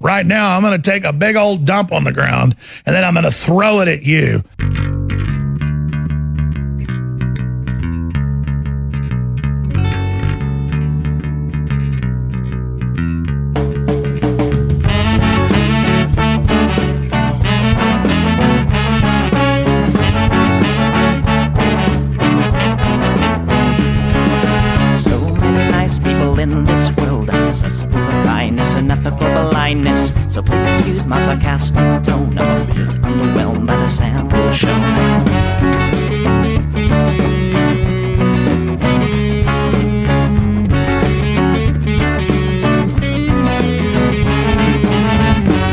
Right now, I'm going to take a big old dump on the ground, and then I'm going to throw it at you. In this world, accessible of kindness and ethical blindness. So please excuse my sarcastic tone. I'm a bit underwhelmed by the sample shown.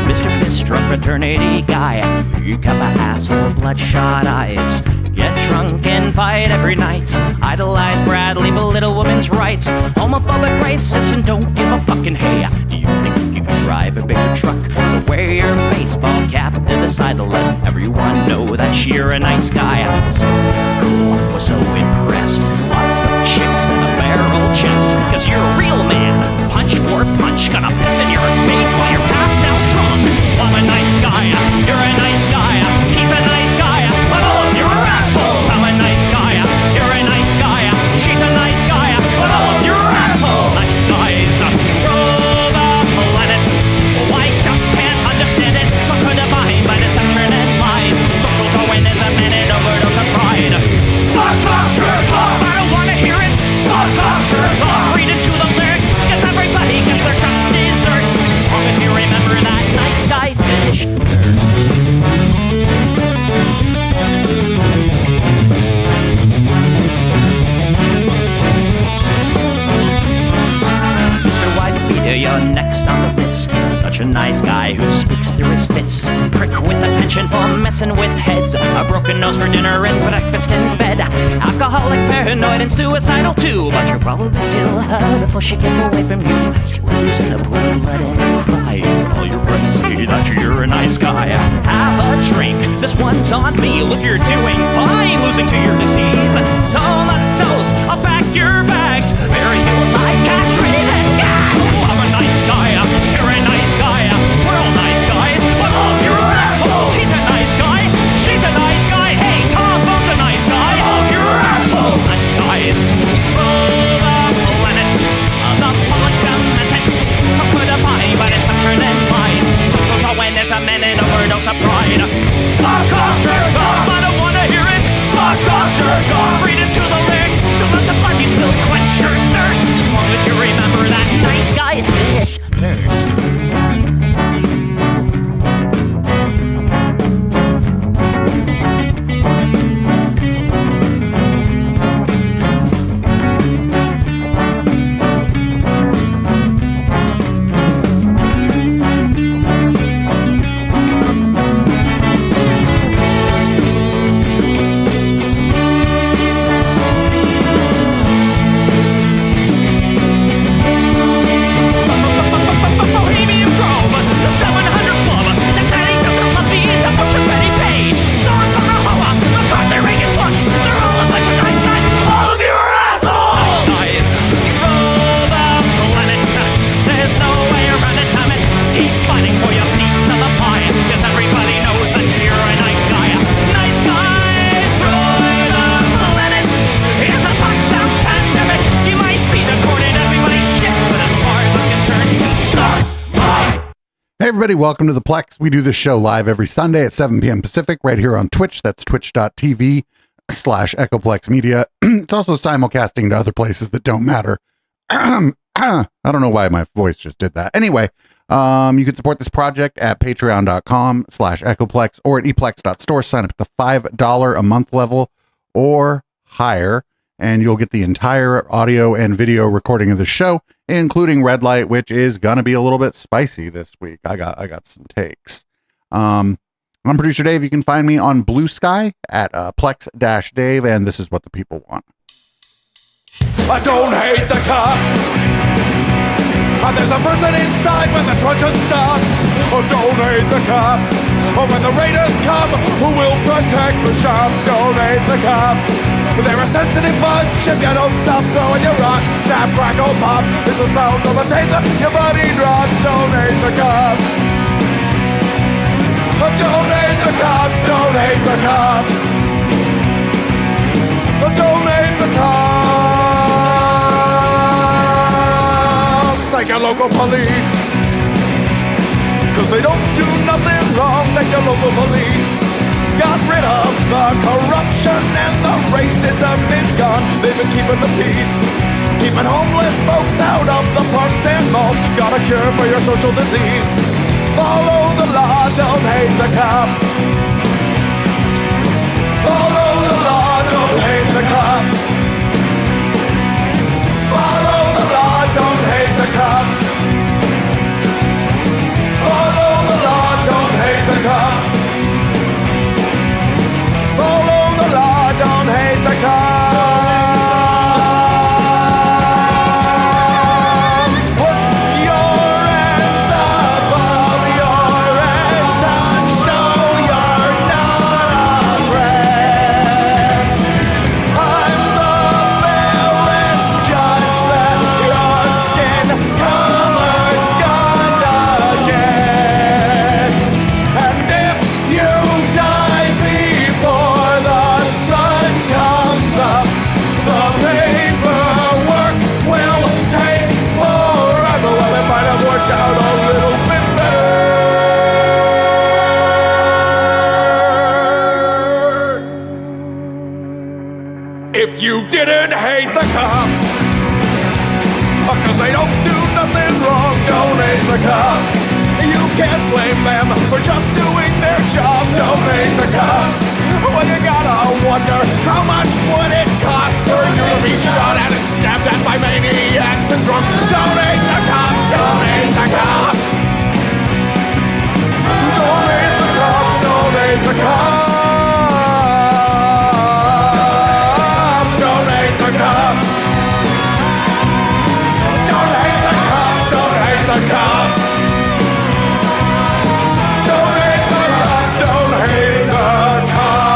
Mr. Piss-Drunk fraternity guy, you got my asshole, bloodshot eyes. Get drunk and fight every night. Idolize Bradley, belittle women's rights. Homophobic, racist, and don't give a fucking hey. Do you think you can drive a bigger truck? So wear your baseball cap to the side to let everyone know that you're a nice guy. So cool, we're so impressed. Lots of chicks and a barrel chest. Cause you're a real man. Punch for punch, gonna piss in your face while you're passed out drunk. I'm a nice guy, you're a nice guy. He's a nice guy, but all of you are assholes. I'm a nice guy, you're a nice guy. She's a nice guy, but all of you are assholes. Nice guys rule the planets. I just can't understand it. What could divine by deception and lies? Social Darwinism and an overdose of pride. Fuck off, Sherlock! I don't wanna hear it. Fuck off, Sherlock! Read into the lyrics, cause everybody gets their just desserts. As long as you remember that nice guys finish first. You're next on the list. Such a nice guy who speaks through his fists. Prick with a penchant for messing with heads. A broken nose for dinner and breakfast in bed. Alcoholic, paranoid, and suicidal too. But you'll probably kill her before she gets away from you. She's in a blue, letting cry. All your friends say that you're a nice guy. Have a drink, this one's on me. Look, you're doing fine, losing to your disease. Comatose, I'll pack your bags. Bury you like a tree that guy. I'm a nice guy, you're a nice guy. We're all nice guys, but all of you are assholes. He's a nice guy, she's a nice guy. Hey, Tom Bone's a nice guy. All of you are assholes. Nice guys rule the planet. The public lamented. Put a body by deception and lies. Social Darwinism and an overdose of pride. Fuck off, Sherlock! I don't wanna hear it. Fuck off, Sherlock! Read into the lyrics, so let the buggies will quench your thirst. As long as you remember that nice guys finish first. Hey everybody, welcome to the Plex. We do this show live every Sunday at 7 p.m. Pacific right here on Twitch. That's twitch.tv/Echoplex Media. It's also simulcasting to other places that don't matter. I don't know why my voice just did that. Anyway, you can support this project at patreon.com/Echoplex or at eplex.store. Sign up at the $5 a month level or higher, and you'll get the entire audio and video recording of the show, including Red Light, which is gonna be a little bit spicy this week. I got some takes. I'm producer Dave. You can find me on Blue Sky at Plex-Dave, and this is what the people want. I don't hate the cops. There's a person inside when the truncheon stops. Oh, don't hate the cops. Oh, when the raiders come, who will protect the shops? Don't hate the cops. They're a sensitive bunch if you don't stop throwing your rocks. Snap, crackle, pop is the sound of a taser. Your body drops, donate the cops. Donate the cops, donate the cops. Donate the cops. Like your local police. Cause they don't do nothing wrong like your local police. Got rid of the corruption and the racism is gone. They've been keeping the peace, keeping homeless folks out of the parks and malls. Got a cure for your social disease. Follow the law, don't hate the cops. Follow the law, don't hate the cops. Follow the law, don't hate the cops. Follow the law, don't hate the cops. Follow the law, don't hate the cops. Put your hands above your head and show you're not afraid. I'm the fairest judge that your skin color's gonna get. And if you die before the sun comes up, the paperwork will take forever. Well, it might have worked out a little bit better if you didn't hate the cops. Cause they don't do nothing wrong, don't hate the cops. You can't blame them for just doing their job, don't hate the cops. Well, you gotta wonder, how much would it cost for you to be shot at and stabbed at by maniacs and drunks? Don't hate the cops, don't hate the cops. Don't hate the cops, don't hate the cops. Don't hate the cops. Don't hate the cops, don't hate the cops. Don't hate the cops, don't hate the cops.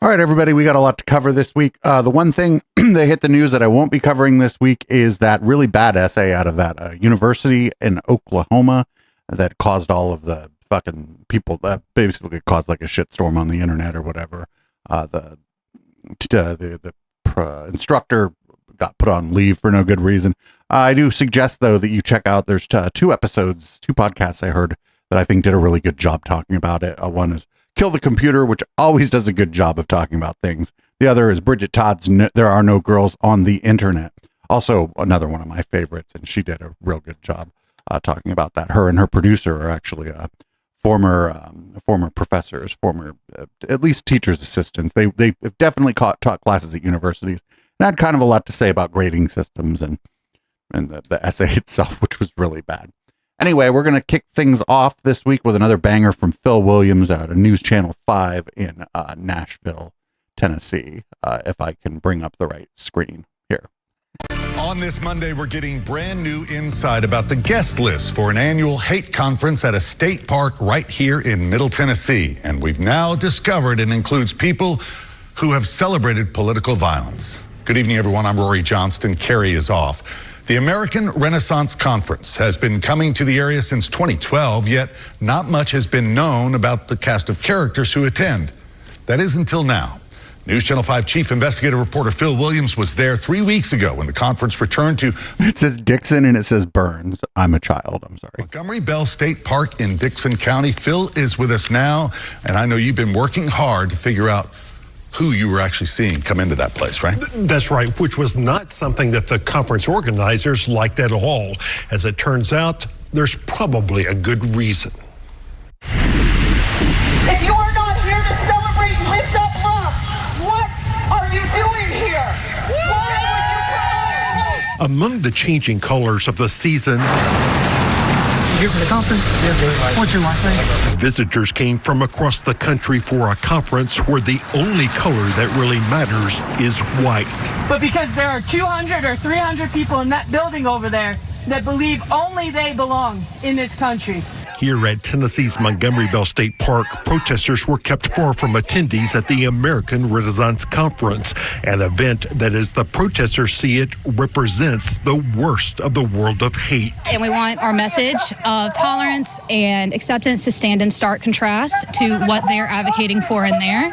All right, everybody, we got a lot to cover this week. The one thing that hit the news that I won't be covering this week is that really bad essay out of that university in Oklahoma that caused all of the fucking people, that basically caused like a shitstorm on the internet or whatever. The instructor got put on leave for no good reason. I do suggest, though, that you check out, there's two podcasts I heard that I think did a really good job talking about it. One is Kill the Computer, which always does a good job of talking about things. The other is Bridget Todd's There Are No Girls on the Internet. Also, another one of my favorites, and she did a real good job talking about that. Her and her producer are actually former professors, at least teachers' assistants. They've definitely taught classes at universities and had kind of a lot to say about grading systems and the essay itself, which was really bad. Anyway, we're going to kick things off this week with another banger from Phil Williams out of News Channel 5 in Nashville, Tennessee. If I can bring up the right screen here. On this Monday, we're getting brand new insight about the guest list for an annual hate conference at a state park right here in Middle Tennessee. And we've now discovered it includes people who have celebrated political violence. Good evening, everyone. I'm Rory Johnston. Carrie is off. The American Renaissance Conference has been coming to the area since 2012, yet not much has been known about the cast of characters who attend. That is until now. News Channel 5 Chief Investigative Reporter Phil Williams was there 3 weeks ago when the conference returned to... It says Dixon and it says Burns. I'm a child. I'm sorry. Montgomery Bell State Park in Dixon County. Phil is with us now, and I know you've been working hard to figure out who you were actually seeing come into that place, right? That's right, which was not something that the conference organizers liked at all. As it turns out, there's probably a good reason. If you are not here to celebrate and lift up love, what are you doing here? Why would you come out? Among the changing colors of the season, here for the conference. What's your last name? Visitors came from across the country for a conference where the only color that really matters is white. But because there are 200 or 300 people in that building over there that believe only they belong in this country. Here at Tennessee's Montgomery-Bell State Park, protesters were kept far from attendees at the American Renaissance Conference, an event that, as the protesters see it, represents the worst of the world of hate. And we want our message of tolerance and acceptance to stand in stark contrast to what they're advocating for in there.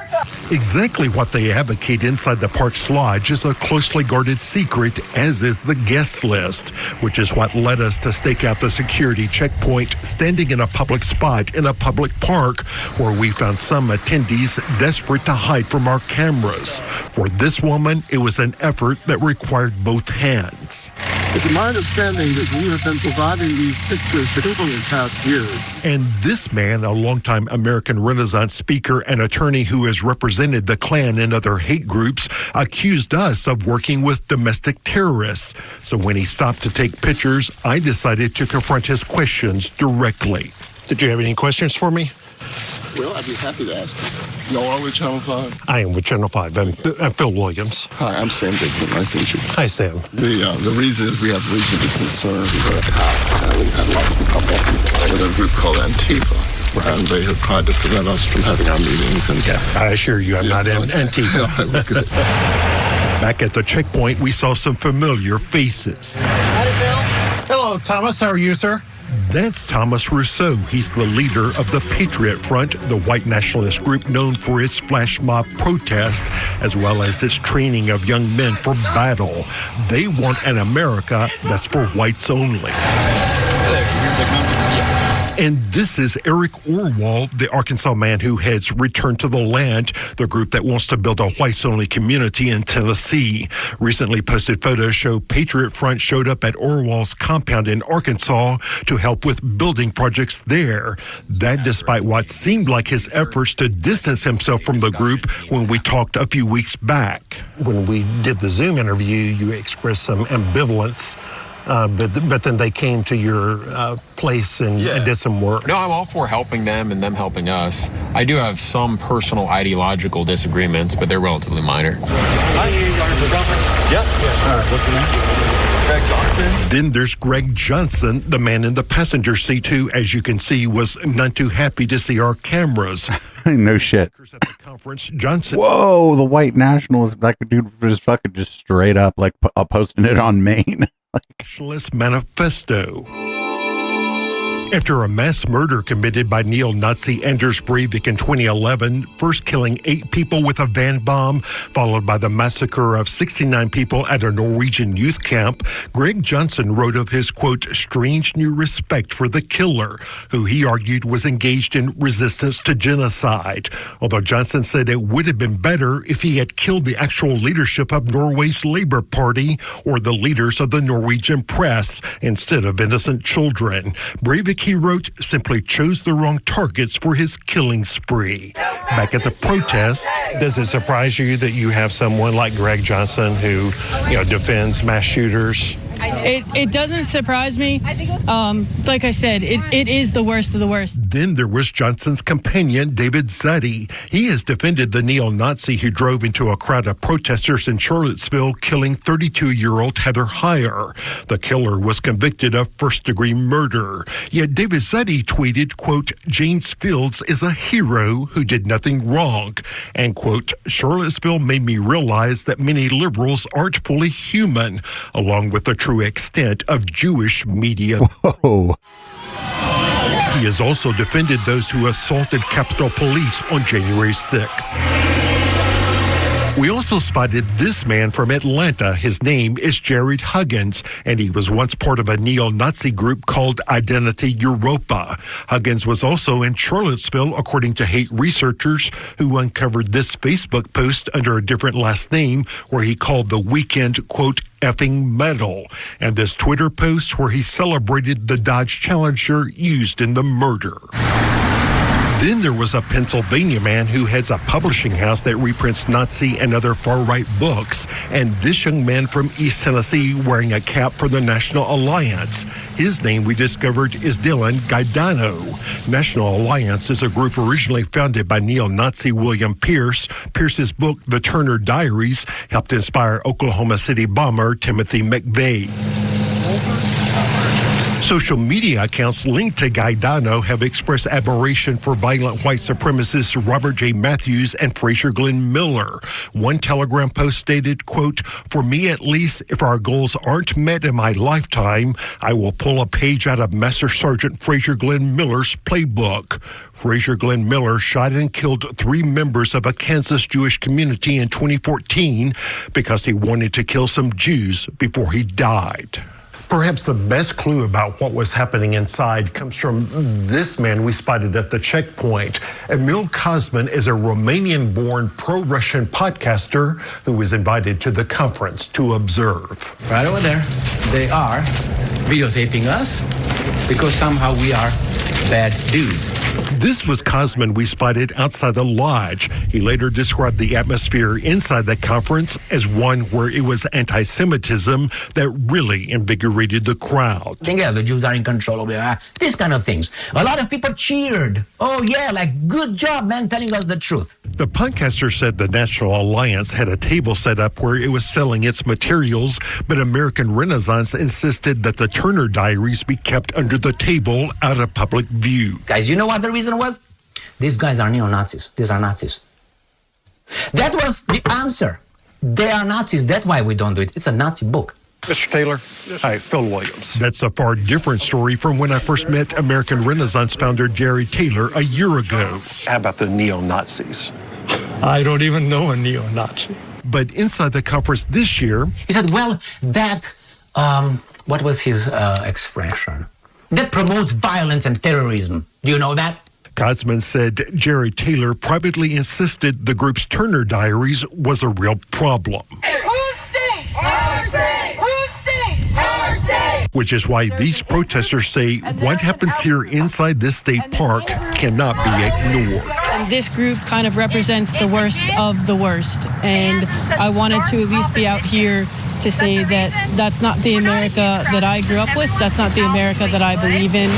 Exactly what they advocate inside the park's lodge is a closely guarded secret, as is the guest list, which is what led us to stake out the security checkpoint standing in a public spot in a public park where we found some attendees desperate to hide from our cameras. For this woman, it was an effort that required both hands. It's my understanding that we have been providing these pictures to people in the past years. And this man, a longtime American Renaissance speaker and attorney who has represented the Klan and other hate groups, accused us of working with domestic terrorists. So when he stopped to take pictures, I decided to confront his questions directly. Did you have any questions for me? Well, I'd be happy to ask you. Y'all are with Channel 5? I am with Channel 5. I'm Phil Williams. Hi, I'm Sam Dixon. Nice to meet you. Hi, Sam. The reason is we have reason to be concerned. We've had a lot of people with a group called Antifa. And they have tried to prevent us from having our meetings. And I assure you, I'm not Antifa. Back at the checkpoint, we saw some familiar faces. Hello, Thomas. How are you, sir? That's Thomas Rousseau. He's the leader of the Patriot Front, the white nationalist group known for its flash mob protests, as well as its training of young men for battle. They want an America that's for whites only. And this is Eric Orwell, the Arkansas man who heads Return to the Land, the group that wants to build a whites-only community in Tennessee. Recently posted photos show Patriot Front showed up at Orwell's compound in Arkansas to help with building projects there. That despite what seemed like his efforts to distance himself from the group when we talked a few weeks back. When we did the Zoom interview, you expressed some ambivalence. But then they came to your place and did some work. No, I'm all for helping them and them helping us. I do have some personal ideological disagreements, but they're relatively minor. Then there's Greg Johnson, the man in the passenger seat who, as you can see, was none too happy to see our cameras. No shit. At the conference, Johnson. Whoa, the white nationalist, that dude was fucking just straight up like posting it on Maine. Nationalist Manifesto. After a mass murder committed by neo-Nazi Anders Breivik in 2011, first killing 8 people with a van bomb, followed by the massacre of 69 people at a Norwegian youth camp, Greg Johnson wrote of his, quote, strange new respect for the killer, who he argued was engaged in resistance to genocide. Although Johnson said it would have been better if he had killed the actual leadership of Norway's Labour Party or the leaders of the Norwegian press instead of innocent children. Breivik, he wrote, simply chose the wrong targets for his killing spree. Back at the protest, Does it surprise you that you have someone like Greg Johnson who, defends mass shooters? It doesn't surprise me. Like I said, it is the worst of the worst. Then there was Johnson's companion, David Zaddy. He has defended the neo-Nazi who drove into a crowd of protesters in Charlottesville, killing 32-year-old Heather Heyer. The killer was convicted of first-degree murder. Yet David Zaddy tweeted, quote, James Fields is a hero who did nothing wrong. And, quote, Charlottesville made me realize that many liberals aren't fully human, along with the true extent of Jewish media. Whoa. He has also defended those who assaulted Capitol Police on January 6th. We also spotted this man from Atlanta. His name is Jared Huggins, and he was once part of a neo-Nazi group called Identity Europa. Huggins was also in Charlottesville, according to hate researchers who uncovered this Facebook post under a different last name where he called the weekend, quote, effing metal, and this Twitter post where he celebrated the Dodge Challenger used in the murder. Then there was a Pennsylvania man who heads a publishing house that reprints Nazi and other far-right books, and this young man from East Tennessee wearing a cap for the National Alliance. His name, we discovered, is Dylan Gaidano. National Alliance is a group originally founded by neo-Nazi William Pierce. Pierce's book, The Turner Diaries, helped inspire Oklahoma City bomber Timothy McVeigh. Social media accounts linked to Gaetano have expressed admiration for violent white supremacists Robert J. Matthews and Fraser Glenn Miller. One Telegram post stated, quote, "For me at least, if our goals aren't met in my lifetime, I will pull a page out of Master Sergeant Fraser Glenn Miller's playbook." Fraser Glenn Miller shot and killed 3 members of a Kansas Jewish community in 2014 because he wanted to kill some Jews before he died. Perhaps the best clue about what was happening inside comes from this man we spotted at the checkpoint. Emil Kosman is a Romanian-born pro-Russian podcaster who was invited to the conference to observe. Right over there, they are videotaping us because somehow we are bad dudes. This was Kosman we spotted outside the lodge. He later described the atmosphere inside the conference as one where it was anti-Semitism that really invigorated the crowd. I think, yeah, the Jews are in control of these kind of things. A lot of people cheered. Oh, yeah, like, good job, man, telling us the truth. The podcaster said the National Alliance had a table set up where it was selling its materials, but American Renaissance insisted that the Turner Diaries be kept under the table out of public view. Guys, you know what the reason was? These guys are neo-Nazis. These are Nazis. That was the answer. They are Nazis. That's why we don't do it. It's a Nazi book. Mr. Taylor, hi, Phil Williams. That's a far different story from when I first met American Renaissance founder Jerry Taylor a year ago. How about the neo-Nazis? I don't even know a neo-Nazi. But inside the conference this year, he said, well, that, what was his expression? That promotes violence and terrorism. Do you know that? Kosman said Jerry Taylor privately insisted the group's Turner Diaries was a real problem. Who's state? Our state! Who's state? Our state! Which is why these protesters say what happens here inside this state park cannot be ignored. And this group kind of represents the worst of the worst. And I wanted to at least be out here to say that that's not the America that I grew up with. That's not the America that I believe in.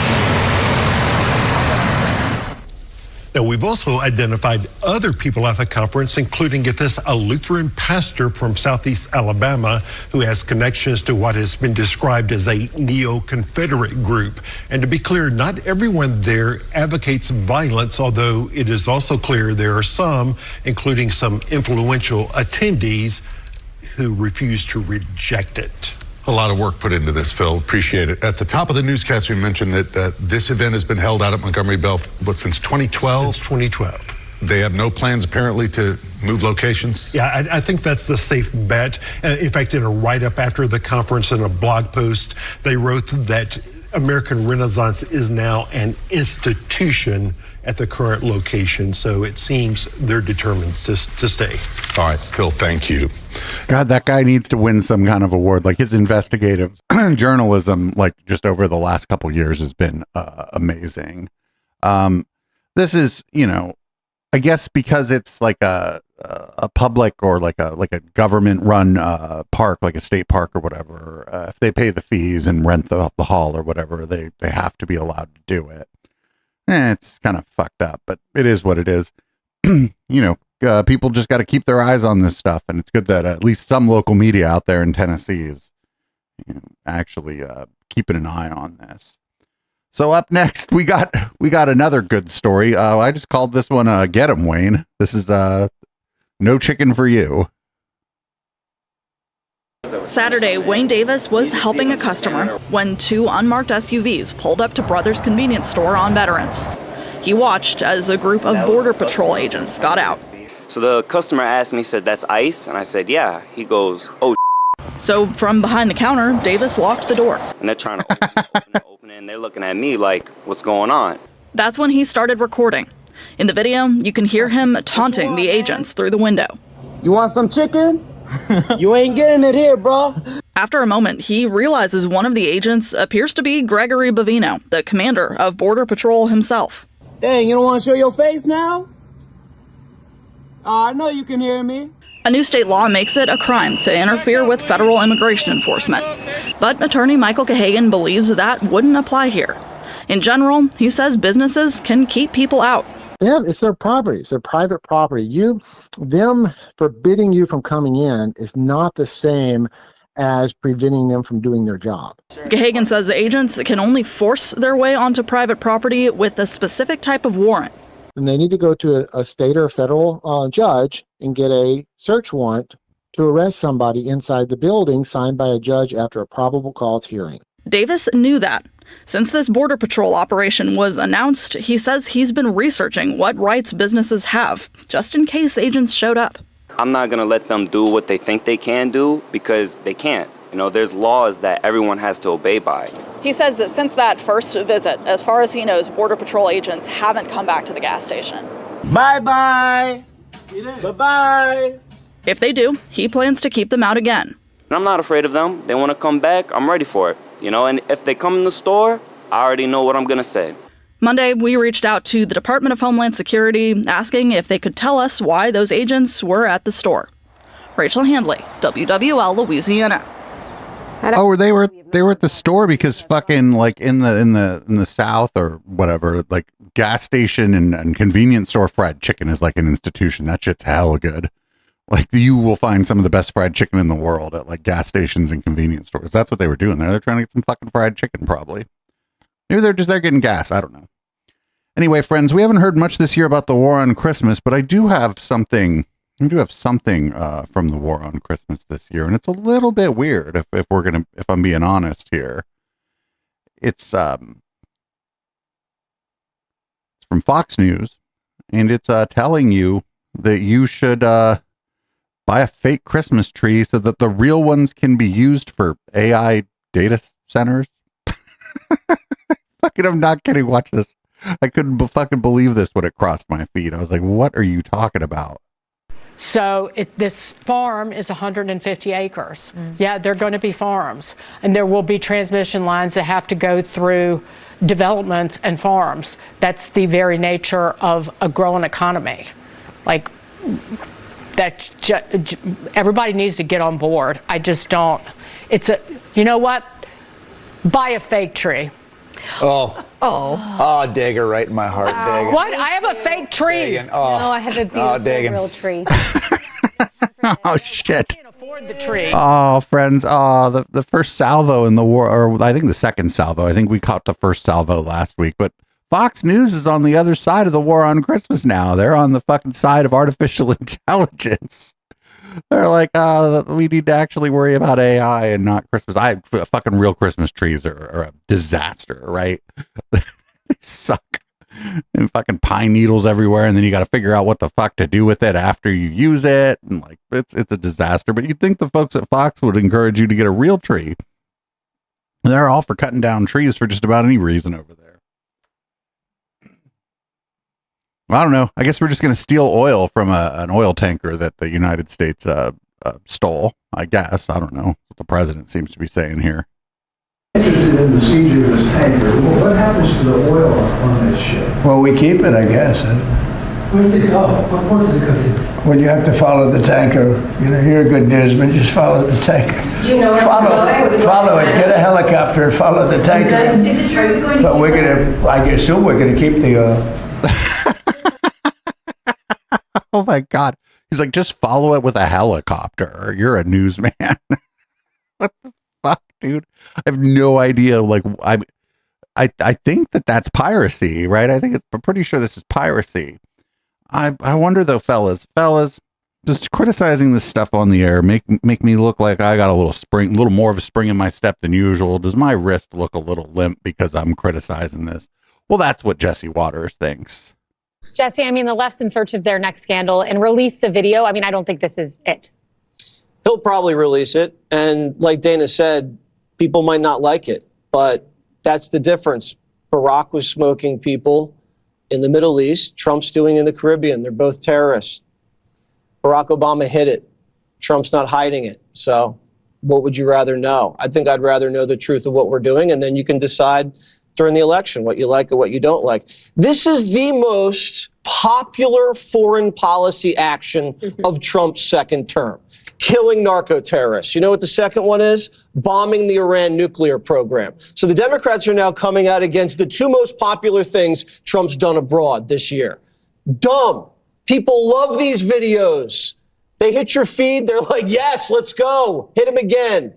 Now, we've also identified other people at the conference, including, get this, a Lutheran pastor from Southeast Alabama who has connections to what has been described as a neo-Confederate group. And to be clear, not everyone there advocates violence, although it is also clear there are some, including some influential attendees, who refuse to reject it. A lot of work put into this, Phil. Appreciate it. At the top of the newscast, we mentioned that this event has been held out at Montgomery Bell, since 2012? Since 2012. They have no plans, apparently, to move locations? Yeah, I think that's the safe bet. In fact, in a write-up after the conference in a blog post, they wrote that American Renaissance is now an institution at the current location, so it seems they're determined to stay. All right, Phil, thank you. God, that guy needs to win some kind of award. Like, his investigative journalism, like, just over the last couple of years has been amazing. This is, you know, I guess because it's like a public or like a government run park, like a state park or whatever, if they pay the fees and rent the hall or whatever, they have to be allowed to do it. It's kind of fucked up, but it is what it is. You know, people just got to keep their eyes on this stuff, and it's good that at least some local media out there in Tennessee is, you know, actually keeping an eye on this. So up next, we got another good story. I just called this one "Get 'Em, Wayne." This is no chicken for you. Saturday, Wayne Davis was helping a customer when 2 unmarked SUVs pulled up to Brothers Convenience Store on Veterans. He watched as a group of Border Patrol agents got out. So the customer asked me, said, "That's ICE?" And I said, "Yeah." He goes, "Oh." So from behind the counter, Davis locked the door. And they're trying to open it, and they're looking at me like, "What's going on?" That's when he started recording. In the video, you can hear him taunting the agents through the window. "You want some chicken? You ain't getting it here, bro." After a moment, he realizes one of the agents appears to be Gregory Bovino, the commander of Border Patrol himself. "Dang, you don't want to show your face now? I know you can hear me." A new state law makes it a crime to interfere with federal immigration enforcement. But attorney Michael Cahagan believes that wouldn't apply here. In general, he says businesses can keep people out. Yeah, it's their property. It's their private property. Them forbidding you from coming in is not the same as preventing them from doing their job. Gahagan says agents can only force their way onto private property with a specific type of warrant. And they need to go to a state or a federal judge and get a search warrant to arrest somebody inside the building signed by a judge after a probable cause hearing. Davis knew that. Since this Border Patrol operation was announced, he says he's been researching what rights businesses have, just in case agents showed up. I'm not going to let them do what they think they can do because they can't. You know, there's laws that everyone has to obey by. He says that since that first visit, as far as he knows, Border Patrol agents haven't come back to the gas station. Bye-bye. Bye-bye. If they do, he plans to keep them out again. And I'm not afraid of them. They want to come back, I'm ready for it. You know, and if they come in the store, I already know what I'm going to say. Monday, we reached out to the Department of Homeland Security, asking if they could tell us why those agents were at the store. Rachel Handley, WWL, Louisiana. Oh, they were at the store because fucking like in the South or whatever, like gas station and convenience store fried chicken is like an institution. That shit's hella good. Like you will find some of the best fried chicken in the world at like gas stations and convenience stores. That's what they were doing there. They're trying to get some fucking fried chicken probably. Maybe they're getting gas. I don't know. Anyway, friends, we haven't heard much this year about the war on Christmas, but I do have something from the war on Christmas this year, and it's a little bit weird if I'm being honest here. It's from Fox News, and it's telling you that you should buy a fake Christmas tree so that the real ones can be used for AI data centers. Fucking, I'm not kidding. Watch this. I couldn't fucking believe this when it crossed my feed. I was like, what are you talking about? So this farm is 150 acres. Yeah, they're going to be farms. And there will be transmission lines that have to go through developments and farms. That's the very nature of a growing economy. Like, everybody needs to get on board. I just don't. You know what? Buy a fake tree. Oh, Digger, right in my heart, Digger. What? I have a fake tree. Digging. No, I have a beautiful real tree. Oh, shit. I can't afford the tree. Oh, friends. Oh, the first salvo in the war, or I think the second salvo. I think we caught the first salvo last week, but Fox News is on the other side of the war on Christmas now. They're on the fucking side of artificial intelligence. They're like, we need to actually worry about AI and not Christmas. Fucking real Christmas trees are a disaster, right? They suck. And fucking pine needles everywhere, and then you got to figure out what the fuck to do with it after you use it, and like it's a disaster. But you'd think the folks at Fox would encourage you to get a real tree. They're all for cutting down trees for just about any reason over there. Well, I don't know. I guess we're just going to steal oil from an oil tanker that the United States stole. I guess. I don't know what the president seems to be saying here. Interested in the seizure of this tanker. Well, what happens to the oil on this ship? Well, we keep it, I guess. Where does it go? What port does it go to? Well, you have to follow the tanker. You know, you're a good newsman. Just follow the tanker. Do you know where it's going? Follow it. Get a helicopter and follow the tanker. Is it true it's going to But we're gonna. I assume we're gonna keep the oil. Oh my God. He's like, just follow it with a helicopter. You're a newsman. What the fuck, dude? I have no idea. Like, I think that's piracy, right? I'm pretty sure this is piracy. I wonder though, fellas, just criticizing this stuff on the air make me look like I got a little more of a spring in my step than usual. Does my wrist look a little limp because I'm criticizing this? Well, that's what Jesse Waters thinks. Jesse, I mean, the left's in search of their next scandal and release the video. I mean, I don't think this is it. He'll probably release it. And like Dana said, people might not like it, but that's the difference. Barack was smoking people in the Middle East. Trump's doing in the Caribbean. They're both terrorists. Barack Obama hid it. Trump's not hiding it. So what would you rather know? I think I'd rather know the truth of what we're doing, and then you can decide during the election what you like or what you don't like. This is the most popular foreign policy action of Trump's second term. Killing narco-terrorists. You know what the second one is? Bombing the Iran nuclear program. So the Democrats are now coming out against the two most popular things Trump's done abroad this year. Dumb. People love these videos. They hit your feed. They're like, yes, let's go. Hit him again.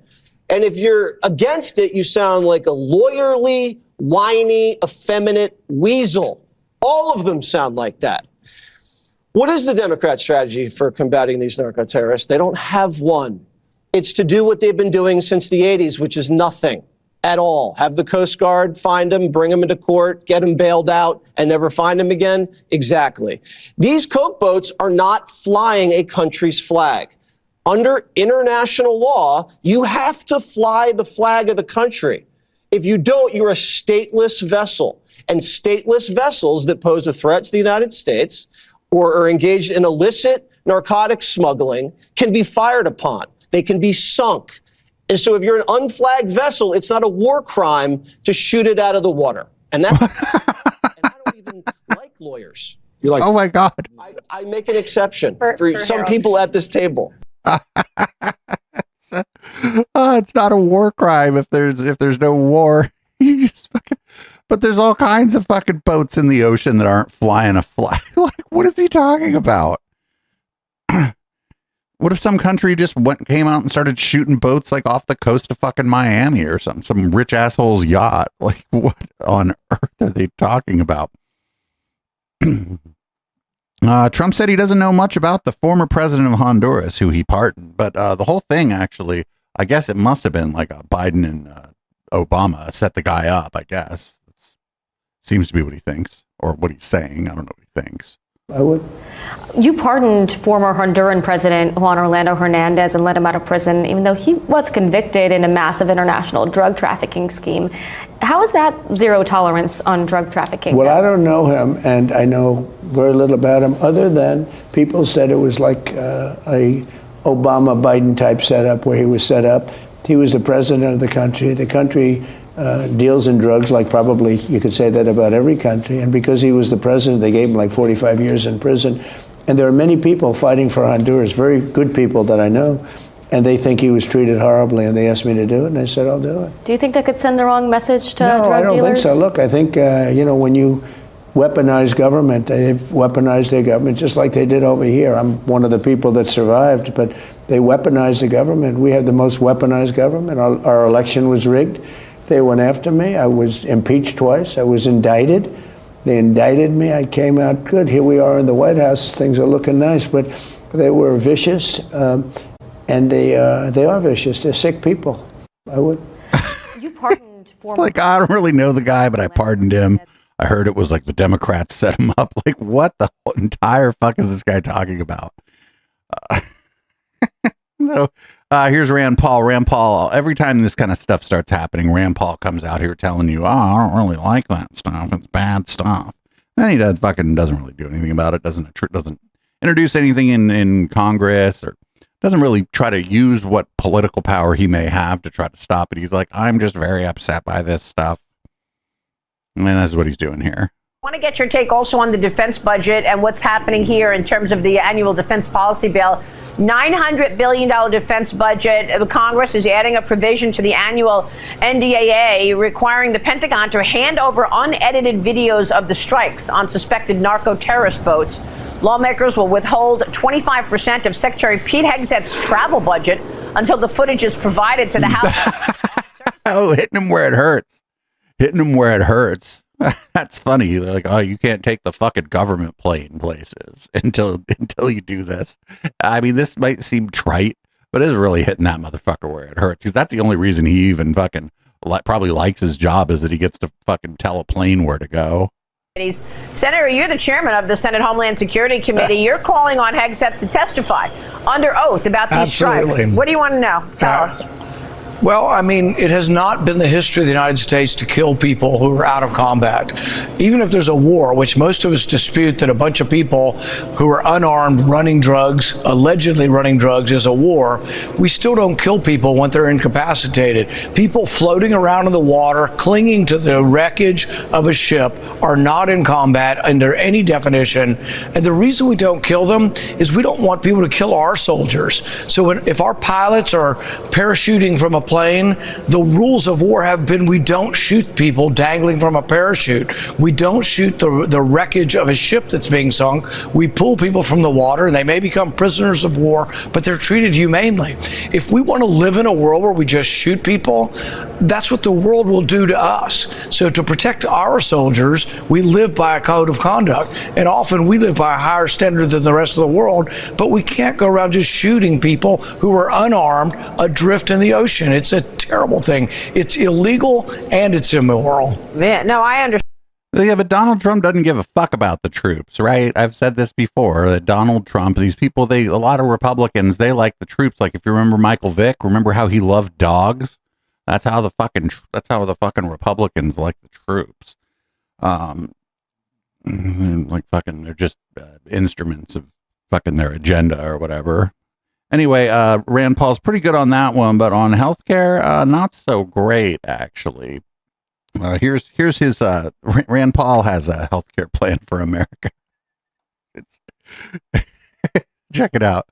And if you're against it, you sound like a lawyerly, whiny, effeminate weasel. All of them sound like that. What is the Democrat strategy for combating these narco-terrorists? They don't have one. It's to do what they've been doing since the 80s, which is nothing at all. Have the Coast Guard find them, bring them into court, get them bailed out, and never find them again? Exactly. These Coke boats are not flying a country's flag. Under international law, you have to fly the flag of the country. If you don't, you're a stateless vessel. And stateless vessels that pose a threat to the United States or are engaged in illicit narcotic smuggling can be fired upon. They can be sunk. And so if you're an unflagged vessel, it's not a war crime to shoot it out of the water. And that and I don't even like lawyers. You're like, oh my God. I make an exception for some people at this table. It's not a war crime if there's no war. You just fucking, but there's all kinds of fucking boats in the ocean that aren't flying a flag. Like, what is he talking about? What if some country just came out and started shooting boats like off the coast of fucking Miami or something, some rich asshole's yacht? Like, what on earth are they talking about? Trump said he doesn't know much about the former president of Honduras, who he pardoned, but the whole thing actually, I guess it must have been like a Biden and Obama set the guy up, I guess. Seems to be what he thinks, or what he's saying. I don't know what he thinks. I would. You pardoned former Honduran President Juan Orlando Hernandez and let him out of prison, even though he was convicted in a massive international drug trafficking scheme. How is that zero tolerance on drug trafficking? Well, I don't know him, and I know very little about him, other than people said it was like a Obama-Biden type setup, where he was set up. He was the president of the country. The country deals in drugs like probably you could say that about every country. And because he was the president, they gave him like 45 years in prison. And there are many people fighting for Honduras, very good people that I know, and they think he was treated horribly, and they asked me to do it, and I said, I'll do it. Do you think that could send the wrong message to drug dealers? No, I don't think so. Look, I think, when you weaponize government, they've weaponized their government just like they did over here. I'm one of the people that survived, but they weaponized the government. We had the most weaponized government. Our election was rigged. They went after me. I was impeached twice. I was indicted. They indicted me. I came out good. Here we are in the White House. Things are looking nice, but they were vicious, and they are vicious. They're sick people. I would. You pardoned former. Like, I don't really know the guy, but I pardoned him. I heard it was like the Democrats set him up. Like, what the entire fuck is this guy talking about? So here's Rand Paul. Rand Paul, every time this kind of stuff starts happening, Rand Paul comes out here telling you, I don't really like that stuff. It's bad stuff. Then he doesn't really do anything about it. Doesn't introduce anything in Congress, or doesn't really try to use what political power he may have to try to stop it. He's like, I'm just very upset by this stuff. And that's what he's doing here. I want to get your take also on the defense budget and what's happening here in terms of the annual defense policy bill. $900 billion defense budget. Congress is adding a provision to the annual NDAA requiring the Pentagon to hand over unedited videos of the strikes on suspected narco-terrorist boats. Lawmakers will withhold 25% of Secretary Pete Hegseth's travel budget until the footage is provided to the House. Oh, hitting him where it hurts. Hitting him where it hurts. That's funny. They're like, oh, you can't take the fucking government plane places until you do this. I mean, this might seem trite, but it's really hitting that motherfucker where it hurts. Because that's the only reason he even fucking probably likes his job, is that he gets to fucking tell a plane where to go. Senator, you're the chairman of the Senate Homeland Security Committee. You're calling on Hegseth to testify under oath about these strikes. What do you want to know? Tell us. Well, I mean, it has not been the history of the United States to kill people who are out of combat. Even if there's a war, which most of us dispute that a bunch of people who are unarmed running drugs, allegedly running drugs, is a war, we still don't kill people when they're incapacitated. People floating around in the water, clinging to the wreckage of a ship, are not in combat under any definition. And the reason we don't kill them is we don't want people to kill our soldiers. So if our pilots are parachuting from a plane. The rules of war have been we don't shoot people dangling from a parachute. We don't shoot the wreckage of a ship that's being sunk. We pull people from the water, and they may become prisoners of war, but they're treated humanely. If we want to live in a world where we just shoot people, that's what the world will do to us. So to protect our soldiers, we live by a code of conduct, and often we live by a higher standard than the rest of the world, but we can't go around just shooting people who are unarmed adrift in the ocean. It's a terrible thing. It's illegal and it's immoral. Yeah, no, I understand. Yeah, but Donald Trump doesn't give a fuck about the troops, right? I've said this before, that Donald Trump, these people, a lot of Republicans, they like the troops. Like if you remember Michael Vick, remember how he loved dogs? That's how the fucking Republicans like the troops. Like fucking, they're just instruments of fucking their agenda or whatever. Anyway, Rand Paul's pretty good on that one, but on healthcare, not so great actually. Here's his Rand Paul has a healthcare plan for America. Check it out.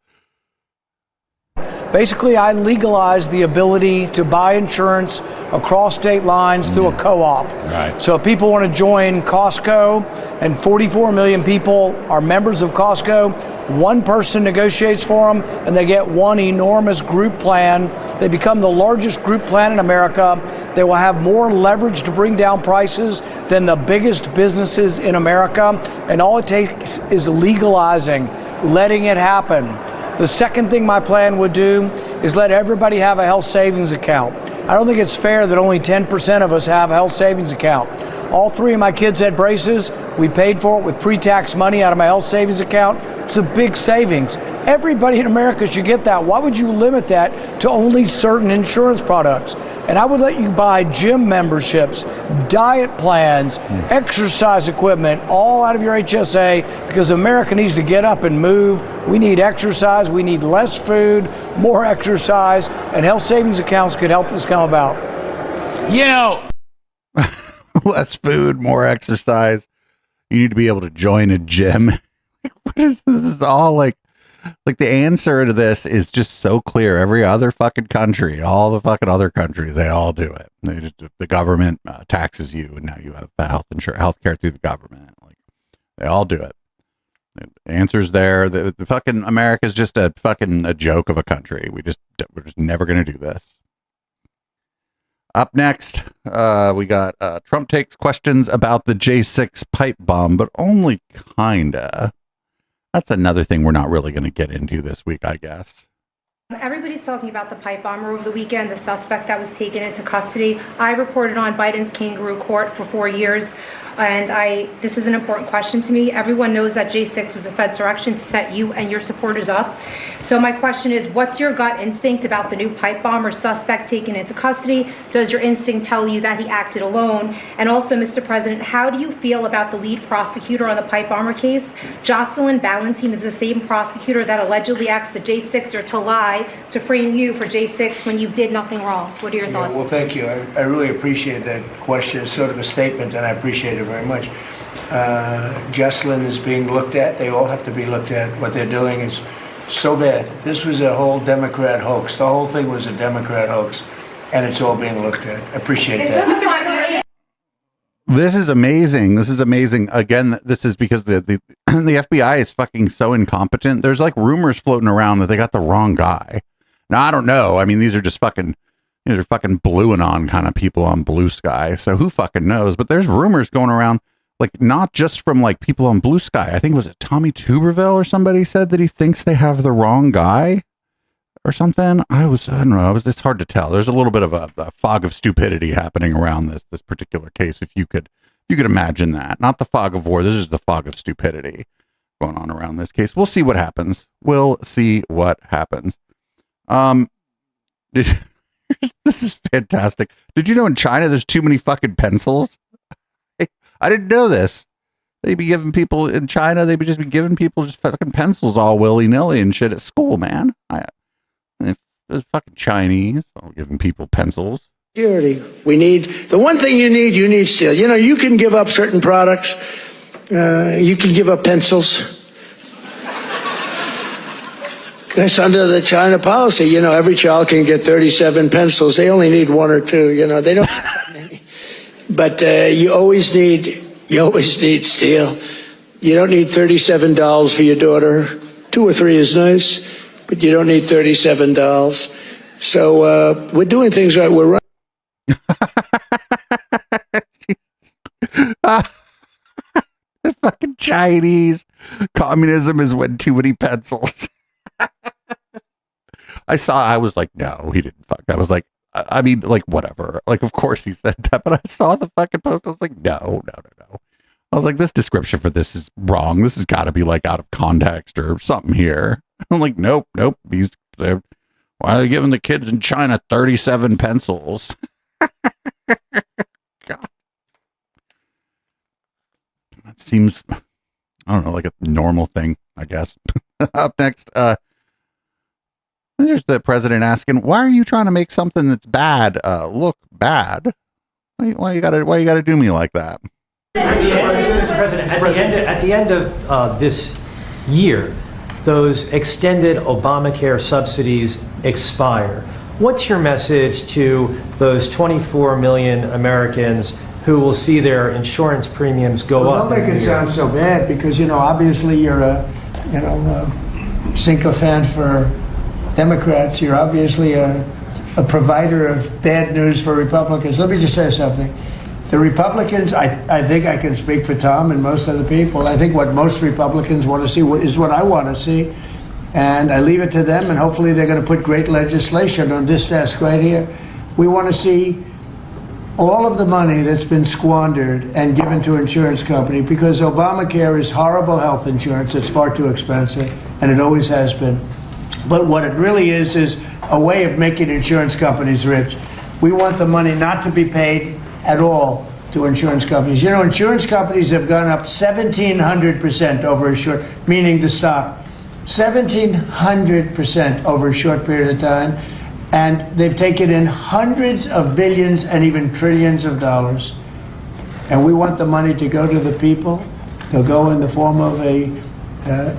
Basically, I legalized the ability to buy insurance across state lines through a co-op. Right. So if people want to join Costco, and 44 million people are members of Costco, one person negotiates for them, and they get one enormous group plan. They become the largest group plan in America. They will have more leverage to bring down prices than the biggest businesses in America. And all it takes is legalizing, letting it happen. The second thing my plan would do is let everybody have a health savings account. I don't think it's fair that only 10% of us have a health savings account. All three of my kids had braces. We paid for it with pre-tax money out of my health savings account. It's a big savings. Everybody in America should get that. Why would you limit that to only certain insurance products? And I would let you buy gym memberships, diet plans, exercise equipment, all out of your HSA, because America needs to get up and move. We need exercise. We need less food, more exercise, and health savings accounts could help this come about. You know, less food, more exercise. You need to be able to join a gym. What is this? Is all like the answer to this is just so clear. Every other fucking country, all the fucking other countries, they all do it. They just, the government taxes you, and now you have health care through the government. Like they all do it. The answer's there. The fucking America's just a joke of a country. We're just never gonna do this. Up next, we got Trump takes questions about the J6 pipe bomb, but only kinda. That's another thing we're not really going to get into this week, I guess. Everybody's talking about the pipe bomber over the weekend, the suspect that was taken into custody. I reported on Biden's kangaroo court for 4 years, and this is an important question to me. Everyone knows that J6 was a Fed's direction to set you and your supporters up. So my question is, what's your gut instinct about the new pipe bomber suspect taken into custody? Does your instinct tell you that he acted alone? And also, Mr. President, how do you feel about the lead prosecutor on the pipe bomber case? Jocelyn Ballantine is the same prosecutor that allegedly asked the J6er to lie to frame you for J6 when you did nothing wrong. What are your thoughts? Well, thank you. I really appreciate that question. It's sort of a statement, and I appreciate it very much. Jocelyn is being looked at. They all have to be looked at. What they're doing is so bad. This was a whole Democrat hoax. The whole thing was a Democrat hoax, and it's all being looked at. I appreciate that. This is amazing. This is amazing. Again, this is because the FBI is fucking so incompetent. There's like rumors floating around that they got the wrong guy. Now, I don't know. I mean, these are just fucking, they're fucking bluing on kind of people on Blue Sky. So who fucking knows? But there's rumors going around, like not just from like people on Blue Sky. I think was it Tommy Tuberville or somebody said that he thinks they have the wrong guy or something. I don't know. It's hard to tell. There's a little bit of a fog of stupidity happening around this particular case. If you could imagine that, not the fog of war. This is the fog of stupidity going on around this case. We'll see what happens. This is fantastic. Did you know in China there's too many fucking pencils? I didn't know this. They'd be giving people in China, they'd just be giving people just fucking pencils all willy-nilly and shit at school, man. There's fucking Chinese all giving people pencils. Security. We need, the one thing you need still. You know, you can give up certain products. You can give up pencils. That's under the China policy. You know, every child can get 37 pencils. They only need one or two. You know, they don't have that many. But you always need steel. You don't need $37 for your daughter. 2 or 3 is nice, but you don't need $37. So we're doing things right. We're right. The fucking Chinese. Communism is when too many pencils. I was like, no, he didn't fuck. I was like, I mean, like, whatever. Like, of course he said that, but I saw the fucking post. I was like, no. I was like, this description for this is wrong. This has got to be like out of context or something here. I'm like, nope. Why are they giving the kids in China 37 pencils? God. That seems, I don't know, like a normal thing, I guess. Up next, there's the president asking, why are you trying to make something that's bad look bad? Why you gotta do me like that? Mr. President, at the end of this year, those extended Obamacare subsidies expire. What's your message to those 24 million Americans who will see their insurance premiums go up? Don't make it sound so bad, because, you know, obviously you're a sycophant for Democrats. You're obviously a provider of bad news for Republicans. Let me just say something. The Republicans, I think I can speak for Tom and most other people. I think what most Republicans want to see is what I want to see. And I leave it to them, and hopefully they're going to put great legislation on this desk right here. We want to see all of the money that's been squandered and given to insurance companies, because Obamacare is horrible health insurance. It's far too expensive, and it always has been. But what it really is a way of making insurance companies rich. We want the money not to be paid at all to insurance companies. You know, insurance companies have gone up 1,700% over a short, meaning the stock, 1,700% over a short period of time. And they've taken in hundreds of billions and even trillions of dollars. And we want the money to go to the people. They'll go in the form of a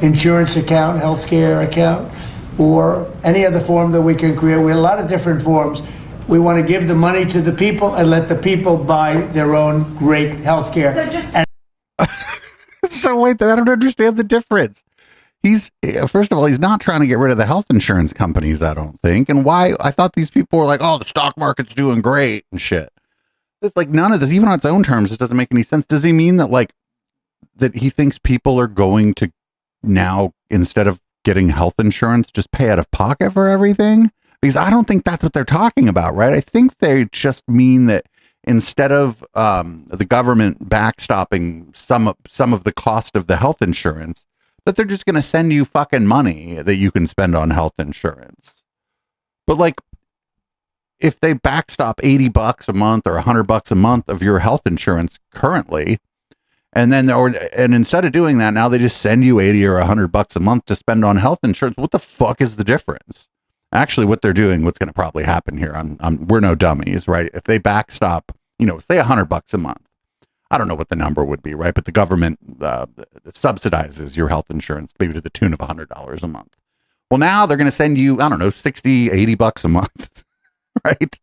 insurance account, healthcare account, or any other form that we can create. We have a lot of different forms. We want to give the money to the people and let the people buy their own great healthcare. So wait, I don't understand the difference. First of all, he's not trying to get rid of the health insurance companies, I don't think. And why? I thought these people were like, oh, the stock market's doing great and shit. It's like none of this, even on its own terms, it doesn't make any sense. Does he mean that that he thinks people are going to now, instead of getting health insurance, just pay out of pocket for everything? Because I don't think that's what they're talking about, right? I think they just mean that instead of the government backstopping some of the cost of the health insurance, that they're just going to send you fucking money that you can spend on health insurance. But if they backstop $80 a month or $100 a month of your health insurance currently, and instead of doing that, now they just send you $80 or $100 a month to spend on health insurance. What the fuck is the difference? Actually, what they're doing, what's going to probably happen here, we're no dummies, right? If they backstop, say $100 a month, I don't know what the number would be, right? But the government subsidizes your health insurance, maybe to the tune of $100 a month. Well, now they're going to send you, I don't know, $60, $80 a month, right?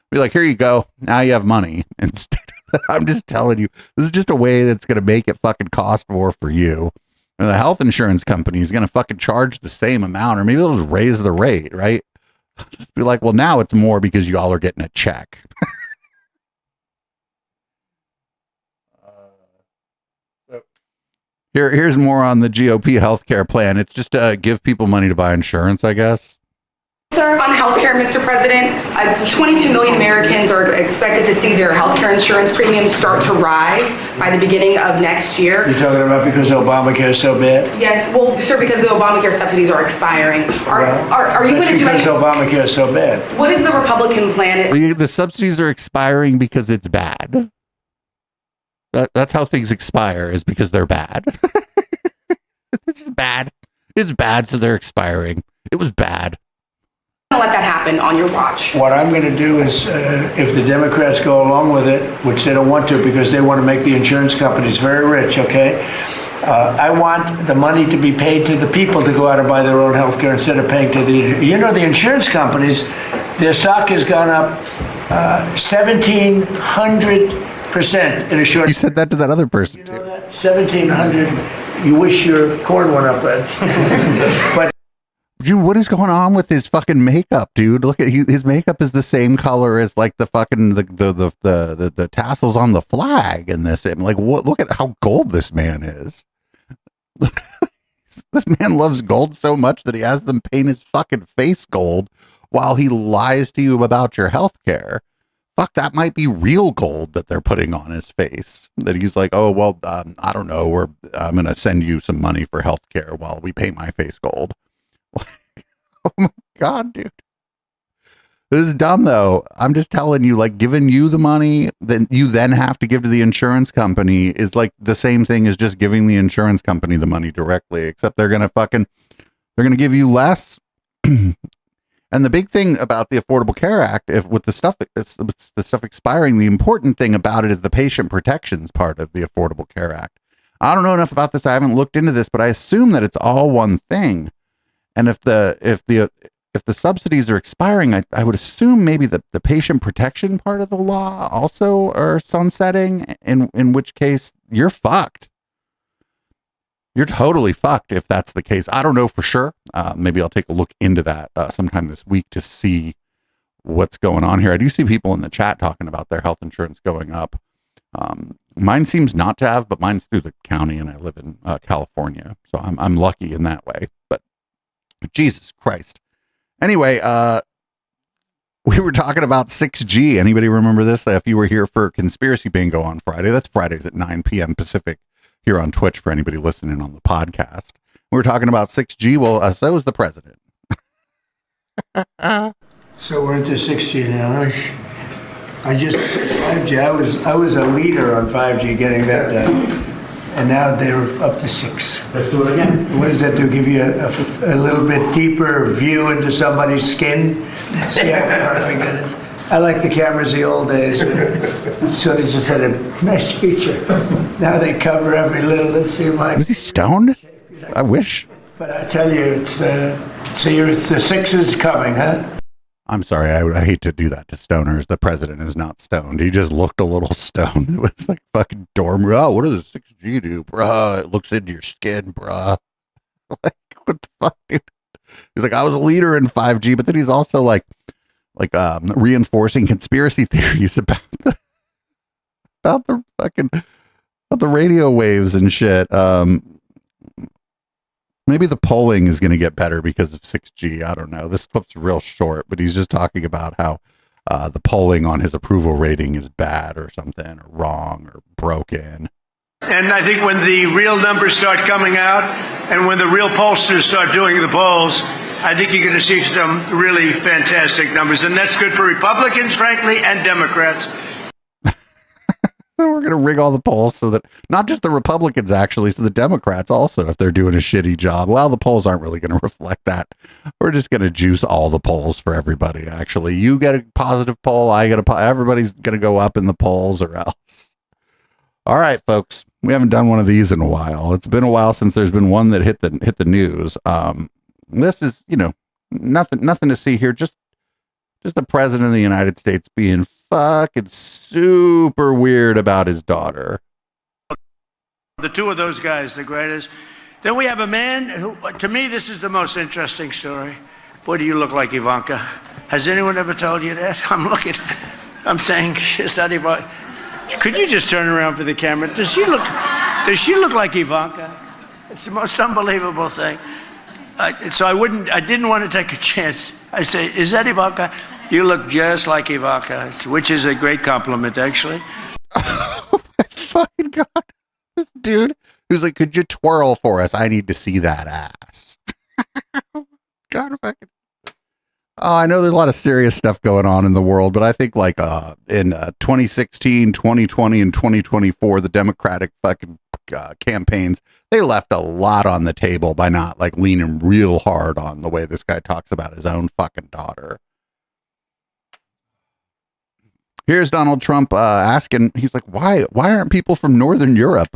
Be like, here you go. Now you have money. Instead, I'm just telling you, this is just a way that's going to make it fucking cost more for you. And the health insurance company is going to fucking charge the same amount, or maybe they'll just raise the rate, right? Just be like, well, now it's more because y'all are getting a check. Here's more on the GOP healthcare plan. It's just to give people money to buy insurance, I guess. Sir, on healthcare, Mr. President, 22 million Americans are expected to see their healthcare insurance premiums start to rise by the beginning of next year. You're talking about because Obamacare is so bad? Yes, well, sir, because the Obamacare subsidies are expiring. Are you going to do anything? Because Obamacare is so bad. What is the Republican plan? The subsidies are expiring because it's bad. That's how things expire, is because they're bad. It's bad. It's bad, so they're expiring. It was bad. Let that happen on your watch. What I'm going to do is, if the Democrats go along with it, which they don't want to because they want to make the insurance companies very rich, okay? I want the money to be paid to the people to go out and buy their own health care instead of paying to the insurance companies. Their stock has gone up 1,700% in a short. You said that to that other person too. 1,700. You wish your corn went up, but. Dude, what is going on with his fucking makeup, dude? Look at his makeup is the same color as like the fucking the tassels on the flag in this. Like, what? Look at how gold this man is. This man loves gold so much that he has them paint his fucking face gold while he lies to you about your health care. Fuck, that might be real gold that they're putting on his face. That he's like, oh well, I don't know. I'm gonna send you some money for health care while we paint my face gold. Oh my God, dude. This is dumb though. I'm just telling you, like, giving you the money that you then have to give to the insurance company is like the same thing as just giving the insurance company the money directly, except they're gonna give you less. And the big thing about the Affordable Care Act, with the stuff expiring, the important thing about it is the patient protections part of the Affordable Care Act. I don't know enough about this. I haven't looked into this, but I assume that it's all one thing. And if the subsidies are expiring, I would assume maybe the patient protection part of the law also are sunsetting, in which case you're fucked. You're totally fucked if that's the case. I don't know for sure. Maybe I'll take a look into that sometime this week to see what's going on here. I do see people in the chat talking about their health insurance going up. Mine seems not to have, but mine's through the county, and I live in California, so I'm lucky in that way. But Jesus Christ. Anyway, we were talking about 6G. Anybody remember this? If you were here for Conspiracy Bingo on Friday, that's Fridays at 9 p.m. Pacific here on Twitch for anybody listening on the podcast. We were talking about 6G. Well, so was the president. So we're into 6G now. I just 5G. I was a leader on 5G getting that done. And now they're up to 6. Let's do it again. What does that do? Give you a little bit deeper view into somebody's skin? See how perfect it is? I like the cameras the old days. So they just had a nice feature. Now they cover every little. Let's see my. Is he stoned? I wish. But I tell you, it's the 6 is coming, huh? I'm sorry, I hate to do that to stoners. The president is not stoned. He just looked a little stoned. It was like fucking dorm. Oh, what does a 6G do, bruh? It looks into your skin, bruh. Like, what the fuck, dude? He's like, I was a leader in 5G, but then he's also like reinforcing conspiracy theories about the radio waves and shit. Maybe the polling is going to get better because of 6G. I don't know. This clip's real short, but he's just talking about how the polling on his approval rating is bad or something, or wrong or broken. And I think when the real numbers start coming out and when the real pollsters start doing the polls, I think you're going to see some really fantastic numbers. And that's good for Republicans, frankly, and Democrats. We're going to rig all the polls so that not just the Republicans, actually, so the Democrats also, if they're doing a shitty job. Well, the polls aren't really going to reflect that. We're just going to juice all the polls for everybody, actually. You get a positive poll, I get everybody's going to go up in the polls or else. All right, folks. We haven't done one of these in a while. It's been a while since there's been one that hit the news. This is, nothing to see here. Just the president of the United States being fucking super weird about his daughter. The two of those guys, the greatest. Then we have a man who, to me, this is the most interesting story. Boy, do you look like Ivanka. Has anyone ever told you that? I'm saying, is that Ivanka? Could you just turn around for the camera? Does she look like Ivanka? It's the most unbelievable thing. So I didn't want to take a chance. I say, is that Ivanka? You look just like Ivanka, which is a great compliment, actually. Oh my fucking God. This dude who's like, could you twirl for us? I need to see that ass. God, fucking. Oh, I know there's a lot of serious stuff going on in the world, but I think like in 2016, 2020, and 2024, the Democratic fucking campaigns, they left a lot on the table by not like leaning real hard on the way this guy talks about his own fucking daughter. Here's Donald Trump asking, he's like, why aren't people from Northern Europe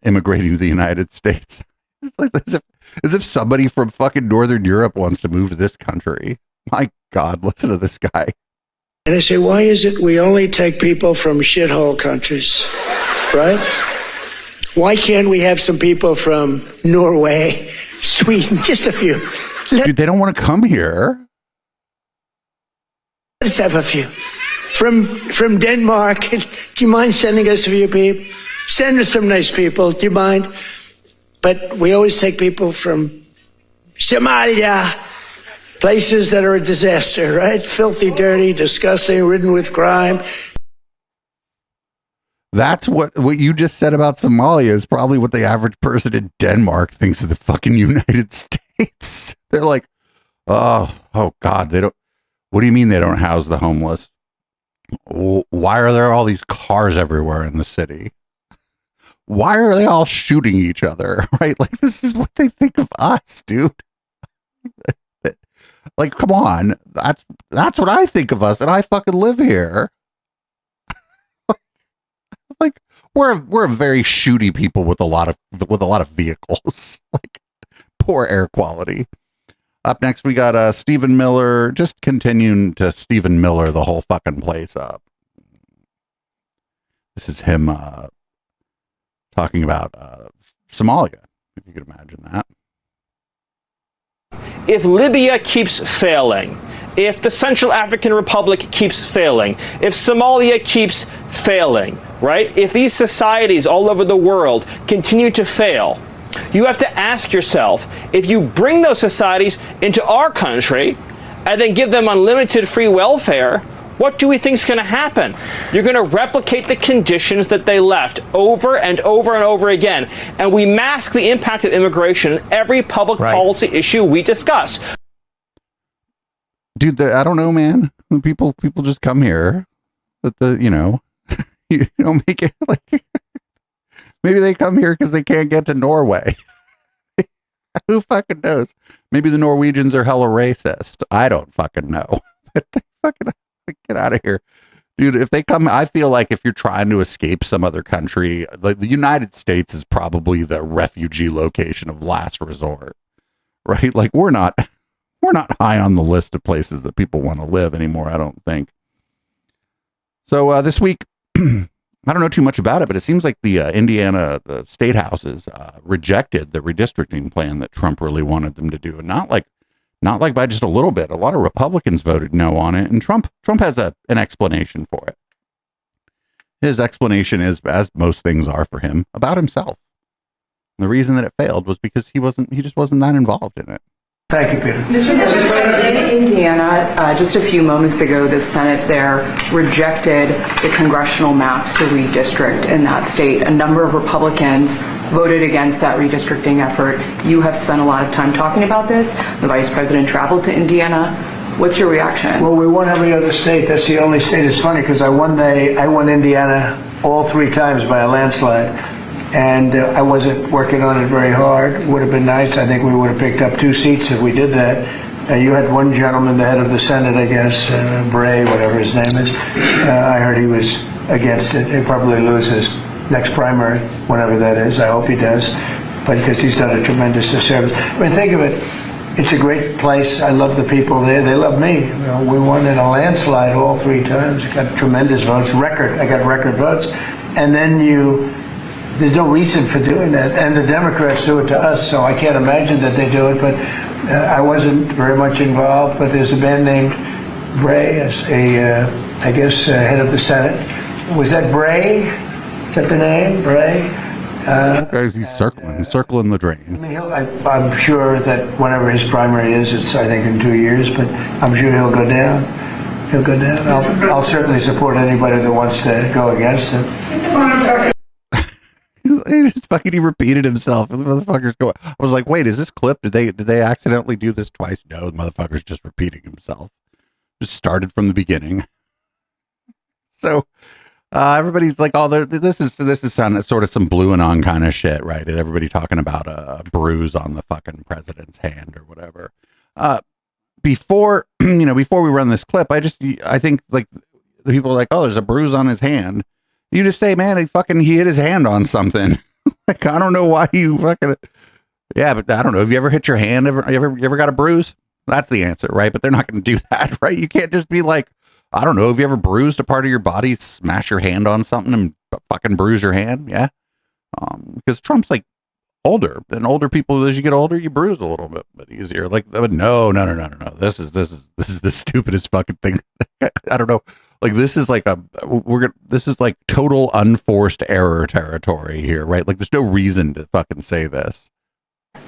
immigrating to the United States? It's like as if somebody from fucking Northern Europe wants to move to this country. My God, listen to this guy. And I say, why is it we only take people from shithole countries, right? Why can't we have some people from Norway, Sweden, just a few? Dude, they don't want to come here. Let's have a few. From Denmark, do you mind sending us a few people? Send us some nice people, do you mind? But we always take people from Somalia, places that are a disaster, right? Filthy, dirty, disgusting, ridden with crime. That's what you just said about Somalia is probably what the average person in Denmark thinks of the fucking United States. They're like, oh God, they don't. What do you mean they don't house the homeless? Why are there all these cars everywhere in the city? Why are they all shooting each other? Right? Like, this is what they think of us, dude. Like, come on. That's what I think of us, and I fucking live here. Like, we're a very shooty people with a lot of vehicles. Like, poor air quality. Up next, we got Stephen Miller, just continuing to Stephen Miller the whole fucking place up. This is him talking about Somalia, if you could imagine that. If Libya keeps failing, if the Central African Republic keeps failing, if Somalia keeps failing, right? If these societies all over the world continue to fail, you have to ask yourself, if you bring those societies into our country and then give them unlimited free welfare, what do we think is going to happen? You're going to replicate the conditions that they left over and over and over again. And we mask the impact of immigration in every public policy issue we discuss. Dude, I don't know, man. People just come here. But you don't make it like... Maybe they come here because they can't get to Norway. Who fucking knows? Maybe the Norwegians are hella racist. I don't fucking know. Get out of here. Dude, if they come, I feel like if you're trying to escape some other country, like the United States is probably the refugee location of last resort. Right? Like we're not high on the list of places that people want to live anymore, I don't think. So this week, I don't know too much about it, but it seems like the Indiana state houses rejected the redistricting plan that Trump really wanted them to do, and not like by just a little bit. A lot of Republicans voted no on it, and Trump has an explanation for it. His explanation is, as most things are for him, about himself. And the reason that it failed was because he just wasn't that involved in it. Thank you, Peter. Mr. President, in Indiana, just a few moments ago, the Senate there rejected the congressional maps to redistrict in that state. A number of Republicans voted against that redistricting effort. You have spent a lot of time talking about this. The Vice President traveled to Indiana. What's your reaction? Well, we won every other state. That's the only state. It's funny because I won Indiana all 3 times by a landslide. And I wasn't working on it very hard. Would have been nice. I think we would have picked up 2 seats if we did that. You had one gentleman, the head of the Senate, I guess, Bray, whatever his name is. I heard he was against it. He'll probably lose his next primary, whenever that is. I hope he does, but because he's done a tremendous disservice. I mean, think of it. It's a great place. I love the people there. They love me. We won in a landslide all 3 times. Got tremendous votes. I got record votes. And then there's no reason for doing that. And the Democrats do it to us, so I can't imagine that they do it. But I wasn't very much involved. But there's a man named Bray, as I guess, head of the Senate. Was that Bray? Is that the name, Bray? Guys, he's circling the drain. I mean, I'm sure that whenever his primary is, it's I think in 2 years. But I'm sure he'll go down. He'll go down. I'll certainly support anybody that wants to go against him. He repeated himself. The motherfucker's going. I was like, wait, is this clip? Did they accidentally do this twice? No, the motherfucker's just repeating himself. Just started from the beginning. So everybody's like, oh, this is sounding sort of some Blue Anon kind of shit, right? Everybody talking about a bruise on the fucking president's hand or whatever. Before we run this clip, I think like the people are like, oh, there's a bruise on his hand. You just say, man, he hit his hand on something. Like, I don't know why you fucking, yeah, but I don't know. Have you ever hit your hand? You ever got a bruise? That's the answer, right? But they're not going to do that, right? You can't just be like, I don't know. Have you ever bruised a part of your body, smash your hand on something and fucking bruise your hand? Yeah. Because Trump's like older, and older people, as you get older, you bruise a little bit easier. Like, no. This is the stupidest fucking thing. I don't know. Like, this is like this is like total unforced error territory here, right? Like, there's no reason to fucking say this.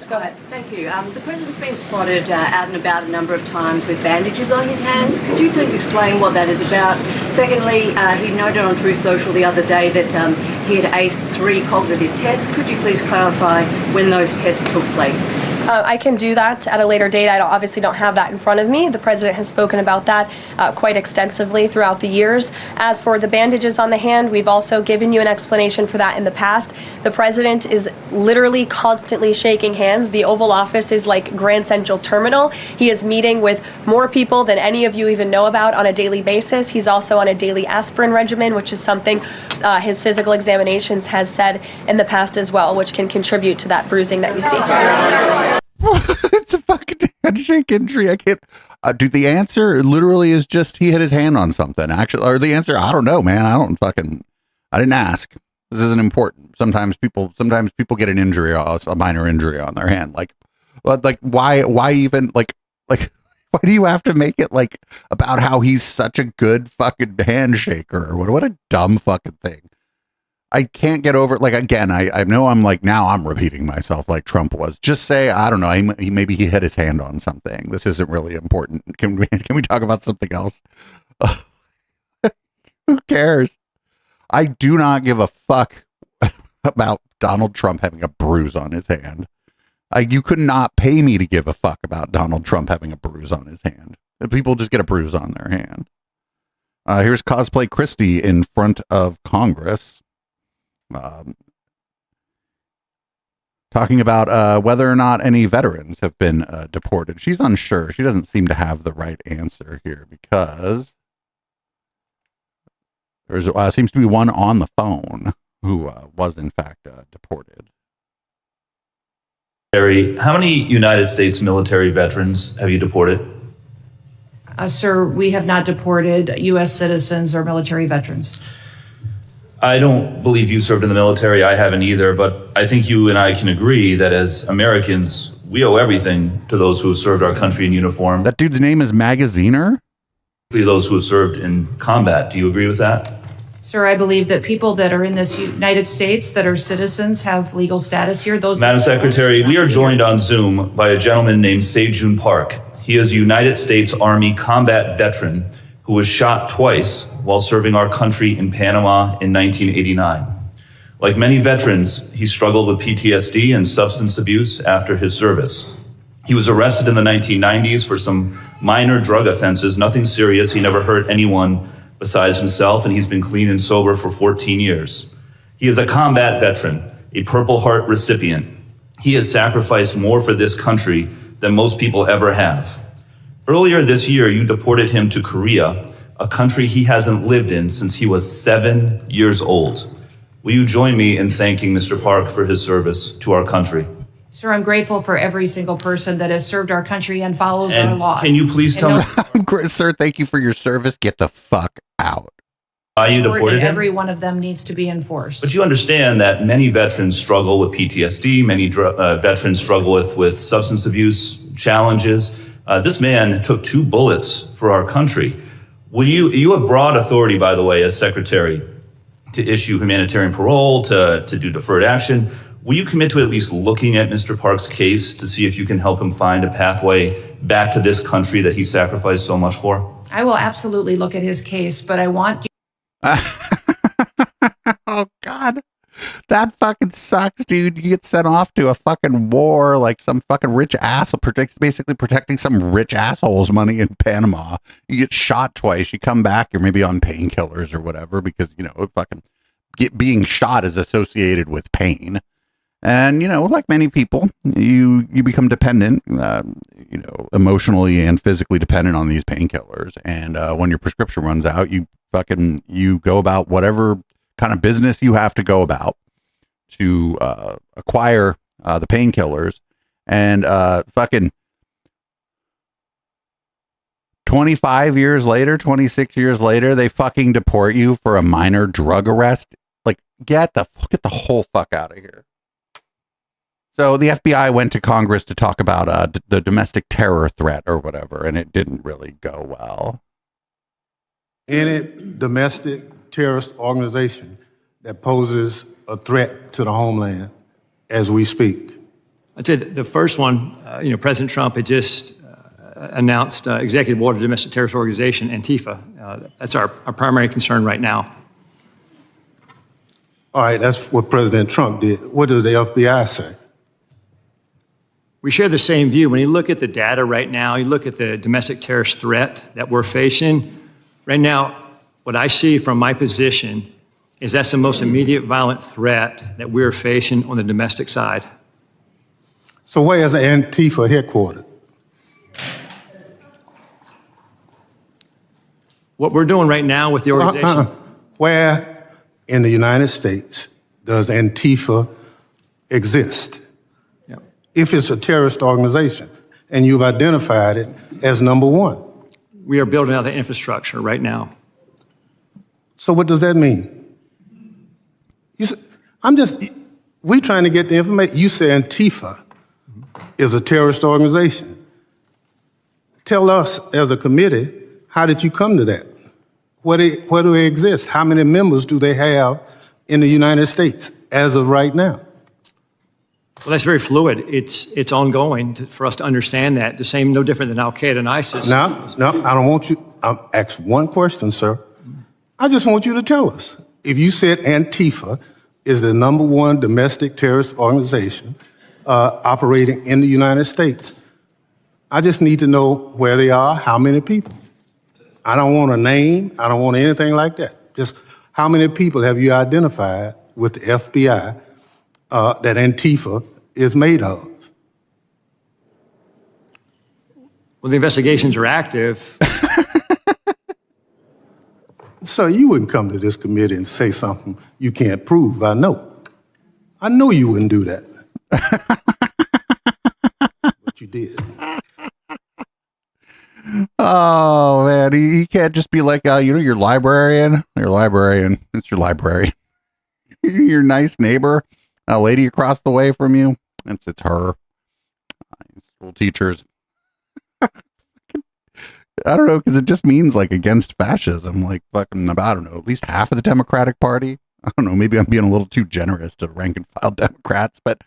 Go ahead. Thank you. The president's been spotted out and about a number of times with bandages on his hands. Could you please explain what that is about? Secondly, he noted on Truth Social the other day that he had aced 3 cognitive tests. Could you please clarify when those tests took place? I can do that at a later date. I obviously don't have that in front of me. The president has spoken about that quite extensively throughout the years. As for the bandages on the hand, we've also given you an explanation for that in the past. The president is literally constantly shaking hands. The Oval Office is like Grand Central Terminal. He is meeting with more people than any of you even know about on a daily basis. He's also on a daily aspirin regimen, which is something his physical examinations has said in the past as well, which can contribute to that bruising that you see. It's a fucking handshake injury. I can't. Dude, the answer literally is just he hit his hand on something. Actually, or the answer, I don't know, man. I didn't ask. This isn't important. Sometimes people get an injury, a minor injury on their hand. Like why even like why do you have to make it like about how he's such a good fucking handshaker or what a dumb fucking thing. I can't get over it. Like, again, I know I'm like, now I'm repeating myself like Trump was. Just say, I don't know, maybe he hit his hand on something. This isn't really important. Can we talk about something else? Who cares? I do not give a fuck about Donald Trump having a bruise on his hand. You could not pay me to give a fuck about Donald Trump having a bruise on his hand. People just get a bruise on their hand. Here's Cosplay Christie in front of Congress. Talking about whether or not any veterans have been deported. She's unsure. She doesn't seem to have the right answer here because there's seems to be one on the phone who was in fact deported. Harry, how many United States military veterans have you deported? Sir, we have not deported U.S. citizens or military veterans. I don't believe you served in the military. I haven't either, but I think you and I can agree that as Americans, we owe everything to those who have served our country in uniform. That dude's name is Magaziner? Those who have served in combat. Do you agree with that? Sir, I believe that people that are in this United States that are citizens have legal status here. Madam Secretary, we are joined on Zoom by a gentleman named Se-Jun Park. He is a United States Army combat veteran who was shot twice while serving our country in Panama in 1989. Like many veterans, he struggled with PTSD and substance abuse after his service. He was arrested in the 1990s for some minor drug offenses, nothing serious. He never hurt anyone besides himself, and he's been clean and sober for 14 years. He is a combat veteran, a Purple Heart recipient. He has sacrificed more for this country than most people ever have. Earlier this year, you deported him to Korea, a country he hasn't lived in since he was 7 years old. Will you join me in thanking Mr. Park for his service to our country? Sir, I'm grateful for every single person that has served our country and follows our laws. Can you please tell me? Sir, thank you for your service. Get the fuck out. You deported him? Every one of them needs to be enforced. But you understand that many veterans struggle with PTSD, many veterans struggle with substance abuse challenges. This man took 2 bullets for our country. You have broad authority, by the way, as secretary, to issue humanitarian parole, to do deferred action. Will you commit to at least looking at Mr. Park's case to see if you can help him find a pathway back to this country that he sacrificed so much for? I will absolutely look at his case, but I want you. Oh, God. That fucking sucks, dude. You get sent off to a fucking war like some fucking rich asshole, basically protecting some rich asshole's money in Panama. You get shot twice. You come back, you're maybe on painkillers or whatever because, you know, fucking being shot is associated with pain. And, you know, like many people, you become dependent, emotionally and physically dependent on these painkillers. And when your prescription runs out, you fucking, you go about whatever kind of business you have to go about to acquire the painkillers, and fucking 25 years later, 26 years later, they fucking deport you for a minor drug arrest. Like, get the whole fuck out of here. So the FBI went to Congress to talk about the domestic terror threat or whatever, and it didn't really go well. Any domestic terrorist organization that poses a threat to the homeland as we speak. I'd say the first one, President Trump had just announced executive order domestic terrorist organization, Antifa. That's our primary concern right now. All right, that's what President Trump did. What does the FBI say? We share the same view. When you look at the data right now, you look at the domestic terrorist threat that we're facing. Right now, what I see from my position is that's the most immediate violent threat that we're facing on the domestic side. So where is Antifa headquartered? What we're doing right now with the organization. Where in the United States does Antifa exist? Yep. If it's a terrorist organization and you've identified it as number one. We are building out the infrastructure right now. So what does that mean? We trying to get the information. You say Antifa is a terrorist organization. Tell us as a committee, how did you come to that? Where do they exist? How many members do they have in the United States as of right now? Well, that's very fluid. It's ongoing for us to understand that. The same, no different than Al Qaeda and ISIS. No, I don't want you. I'll ask one question, sir. I just want you to tell us. If you said Antifa is the number one domestic terrorist organization operating in the United States, I just need to know where they are, how many people. I don't want a name. I don't want anything like that. Just how many people have you identified with the FBI that Antifa is made of? Well, the investigations are active. So you wouldn't come to this committee and say something you can't prove. I know you wouldn't do that. But you did. Oh man, he can't just be like, your librarian. It's your librarian. Your nice neighbor, a lady across the way from you. It's her. School teachers. I don't know, because it just means like against fascism. Like fucking, I don't know, at least half of the Democratic Party. I don't know, maybe I'm being a little too generous to rank and file Democrats, but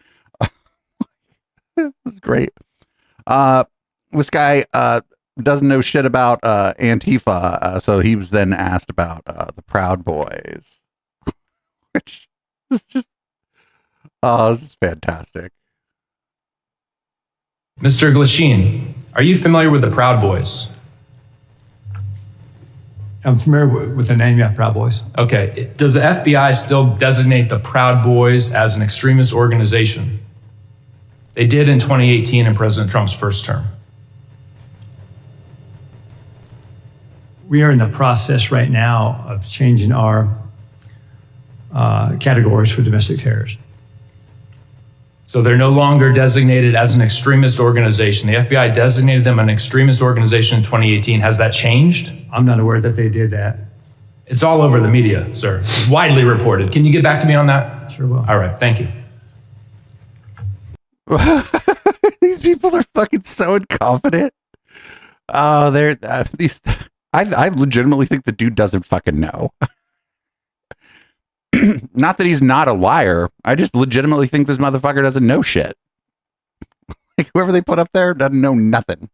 this is great. This guy doesn't know shit about Antifa, so he was then asked about the Proud Boys, which is just, this is fantastic. Mr. Glasheen, are you familiar with the Proud Boys? I'm familiar with the name, yeah, Proud Boys. Okay. Does the FBI still designate the Proud Boys as an extremist organization? They did in 2018 in President Trump's first term. We are in the process right now of changing our categories for domestic terrorists. So they're no longer designated as an extremist organization. The FBI designated them an extremist organization in 2018. Has that changed? I'm not aware that they did that. It's all over the media, sir. It's widely reported. Can you get back to me on that? Sure will. All right, thank you. These people are fucking so incompetent. Oh, they're these. I legitimately think the dude doesn't fucking know. Not that he's not a liar. I just legitimately think this motherfucker doesn't know shit. Like whoever they put up there doesn't know nothing.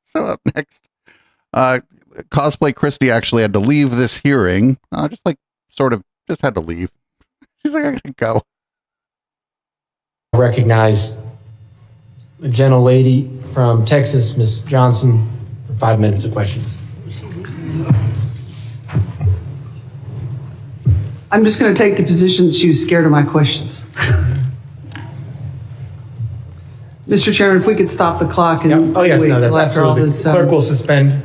So up next, Cosplay Christie actually had to leave this hearing. Just had to leave. She's like, I gotta go. Recognize a gentle lady from Texas, Ms. Johnson, for 5 minutes of questions. I'm just going to take the position that she was scared of my questions. Mr. Chairman, if we could stop the clock and Oh yes, wait no, till after all absolutely. this. Clerk will suspend.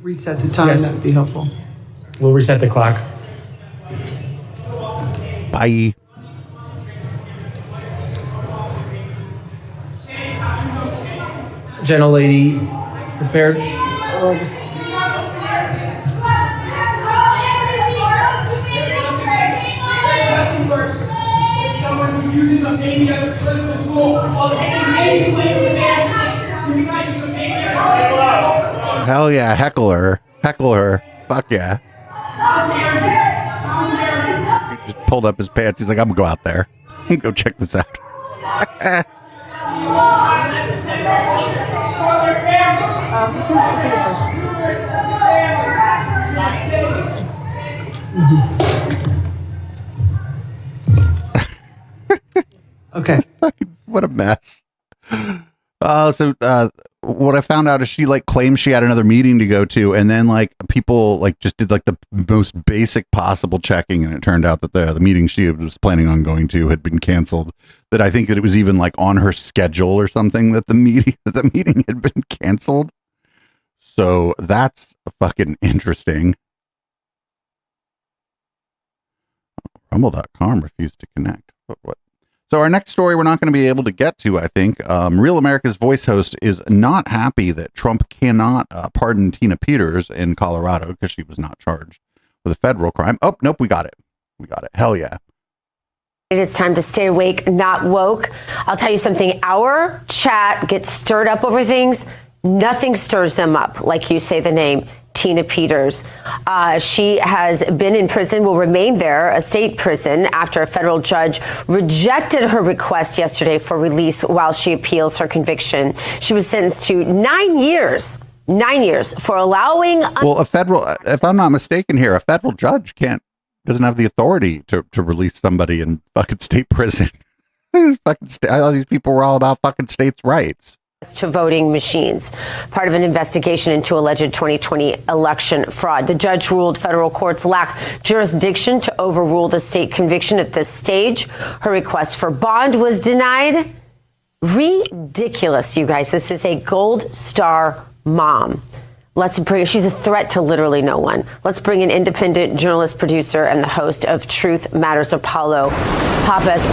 Reset the time, Yes. that'd be helpful. We'll reset the clock. Bye. Gentlelady, prepared. Hell yeah, heckle her. Heckle her. Fuck yeah. He just pulled up his pants. He's like, I'm gonna go out there. Go check this out. Okay. What a mess. What I found out is she like claimed she had another meeting to go to, and then like people like just did like the most basic possible checking, and it turned out that the meeting she was planning on going to had been canceled. That I think that it was even like on her schedule or something that the meeting had been canceled. So that's fucking interesting. Rumble.com refused to connect. What? So our next story we're not going to be able to get to, I think. Real America's Voice host is not happy that Trump cannot pardon Tina Peters in Colorado because she was not charged with a federal crime. Oh, nope, we got it. We got it. Hell yeah. It's time to stay awake, not woke. I'll tell you something. Our chat gets stirred up over things. Nothing stirs them up, like you say the name, Tina Peters. She has been in prison, will remain there, a state prison, after a federal judge rejected her request yesterday for release while she appeals her conviction. She was sentenced to 9 years for allowing... Well, if I'm not mistaken here, a federal judge doesn't have the authority to release somebody in fucking state prison. All these people were all about fucking states' rights. To voting machines, part of an investigation into alleged 2020 election fraud. The judge ruled federal courts lack jurisdiction to overrule the state conviction at this stage. Her request for bond was denied. Ridiculous, you guys. This is a Gold Star mom. She's a threat to literally no one. Let's bring in independent journalist, producer, and the host of Truth Matters, Apollo Pappas.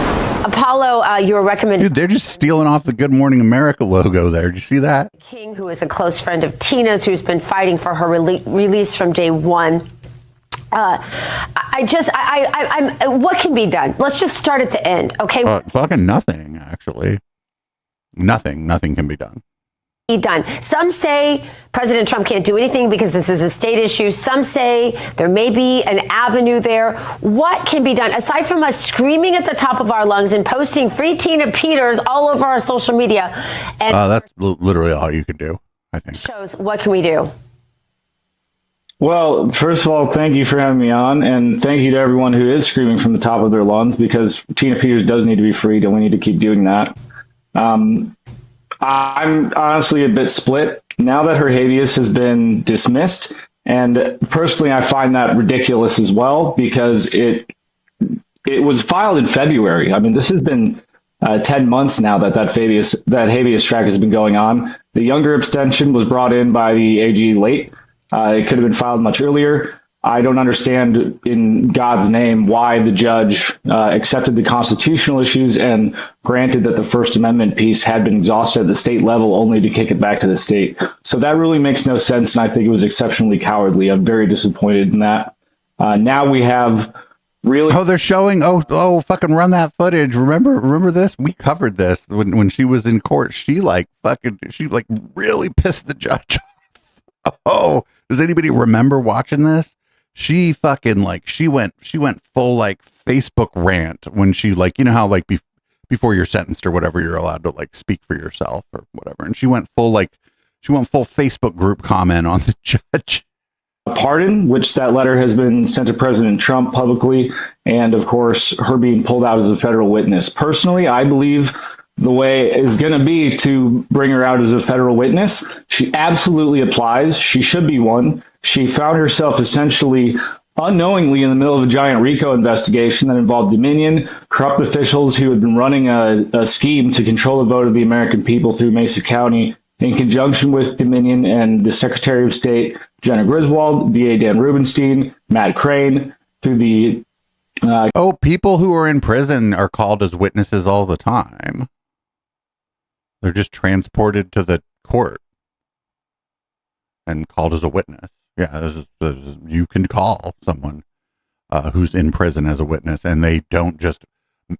Apollo, you were recommended. Dude, they're just stealing off the Good Morning America logo there. Did you see that? King, who is a close friend of Tina's, who's been fighting for her release from day one. I'm. What can be done? Let's just start at the end, okay? Fucking nothing, actually. Nothing can be done. Done. Some say President Trump can't do anything because this is a state issue. Some say there may be an avenue there. What can be done aside from us screaming at the top of our lungs and posting free Tina Peters all over our social media? And that's literally all you can do, I think. Shows what can we do? Well, first of all, thank you for having me on, and thank you to everyone who is screaming from the top of their lungs, because Tina Peters does need to be freed, and we need to keep doing that. I'm honestly a bit split now that her habeas has been dismissed, and personally I find that ridiculous as well, because it was filed in February. I mean, this has been 10 months now that habeas track has been going on. The younger abstention was brought in by the AG late. It could have been filed much earlier. I don't understand, in God's name, why the judge accepted the constitutional issues and granted that the First Amendment piece had been exhausted at the state level only to kick it back to the state. So that really makes no sense, and I think it was exceptionally cowardly. I'm very disappointed in that. Now we have really... Oh, they're showing, fucking run that footage. Remember this? We covered this when she was in court. She really pissed the judge off. Oh, does anybody remember watching this? She fucking she went full Facebook rant when she how before you're sentenced or whatever, you're allowed to speak for yourself or whatever. And she went full Facebook group comment on the judge. Pardon, which that letter has been sent to President Trump publicly, and of course her being pulled out as a federal witness. Personally, I believe the way is going to be to bring her out as a federal witness. She absolutely applies. She should be one. She found herself essentially unknowingly in the middle of a giant RICO investigation that involved Dominion, corrupt officials who had been running a scheme to control the vote of the American people through Mesa County in conjunction with Dominion and the Secretary of State Jenna Griswold, DA Dan Rubenstein, Matt Crane, through the people who are in prison are called as witnesses all the time. They're just transported to the court and called as a witness. Yeah, you can call someone who's in prison as a witness, and they don't just,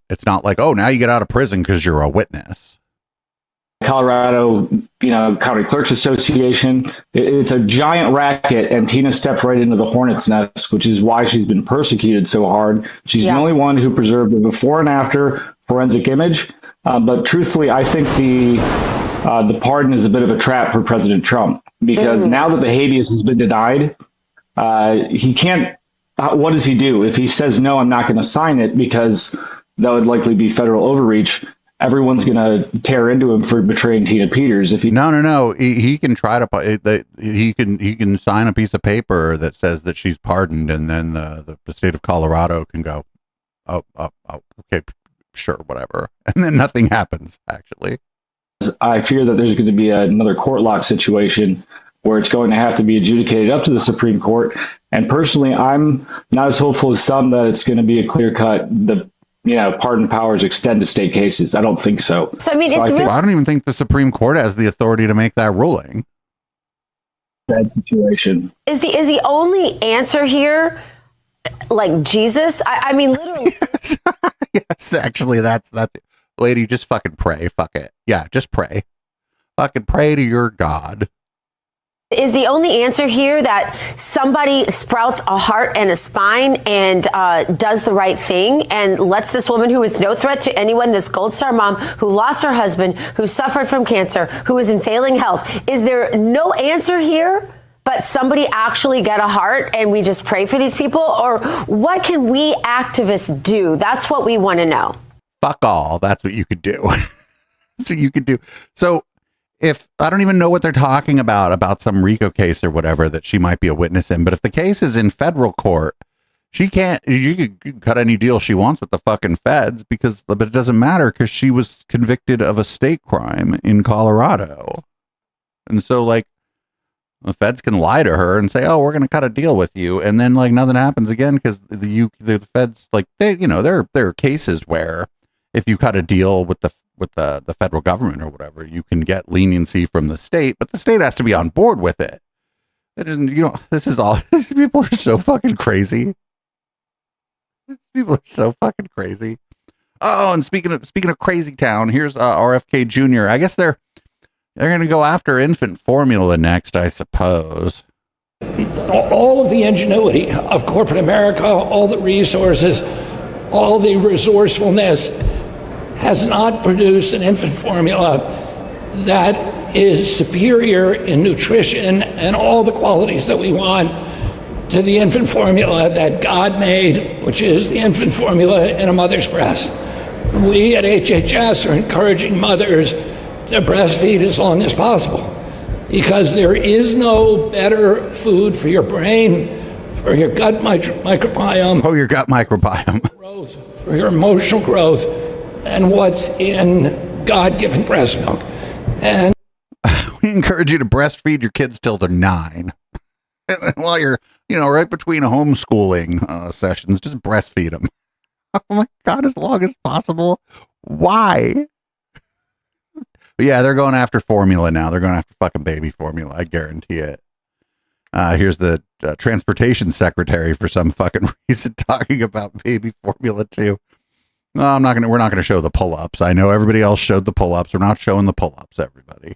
it's not like, oh, now you get out of prison because you're a witness. Colorado, County Clerks Association. It's a giant racket, and Tina stepped right into the hornet's nest, which is why she's been persecuted so hard. She's the only one who preserved the before and after forensic image. But truthfully, I think the pardon is a bit of a trap for President Trump, because now that the habeas has been denied, he can't. What does he do? If he says, no, I'm not going to sign it, because that would likely be federal overreach, everyone's going to tear into him for betraying Tina Peters. If he No. He can try to, he can sign a piece of paper that says that she's pardoned, and then the state of Colorado can go, oh, okay, sure, whatever. And then nothing happens, actually. I fear that there's going to be another court lock situation where it's going to have to be adjudicated up to the Supreme Court. And personally, I'm not as hopeful as some that it's going to be a clear cut, pardon powers extend to state cases. I don't think so. So, I mean, I don't even think the Supreme Court has the authority to make that ruling. Bad situation. Is the only answer here like Jesus? I mean, literally. Yes, actually, that's lady, just fucking pray. Fuck it. Yeah, just pray. Fucking pray to your God. Is the only answer here that somebody sprouts a heart and a spine and does the right thing and lets this woman, who is no threat to anyone, this Gold Star mom who lost her husband, who suffered from cancer, who is in failing health, is there no answer here but somebody actually get a heart and we just pray for these people? Or what can we activists do? That's what we want to know. Fuck all. That's what you could do. That's what you could do. So, if I don't even know what they're talking about some RICO case or whatever that she might be a witness in, but if the case is in federal court, she could cut any deal she wants with the fucking feds, but it doesn't matter because she was convicted of a state crime in Colorado. And so, like, the feds can lie to her and say, oh, we're going to cut a deal with you. And then, like, nothing happens again because the feds, like, there are cases where if you cut a deal with the federal government or whatever, you can get leniency from the state, but the state has to be on board with it. It isn't, this is all, these people are so fucking crazy. These people are so fucking crazy. Oh, and speaking of crazy town, here's RFK Jr. I guess they're going to go after infant formula next, I suppose. All of the ingenuity of corporate America, all the resources, all the resourcefulness has not produced an infant formula that is superior in nutrition and all the qualities that we want to the infant formula that God made, which is the infant formula in a mother's breast. We at HHS are encouraging mothers to breastfeed as long as possible, because there is no better food for your brain, for your gut microbiome. Oh, your gut microbiome. Growth, for your emotional growth, and what's in God-given breast milk. And we encourage you to breastfeed your kids till they're 9. And while you're, right between homeschooling sessions, just breastfeed them. Oh my God, as long as possible. Why? But yeah, they're going after formula now. They're going after fucking baby formula. I guarantee it. Here's the transportation secretary for some fucking reason talking about baby formula too. No, we're not gonna show the pull-ups. I know everybody else showed the pull-ups. We're not showing the pull-ups, everybody.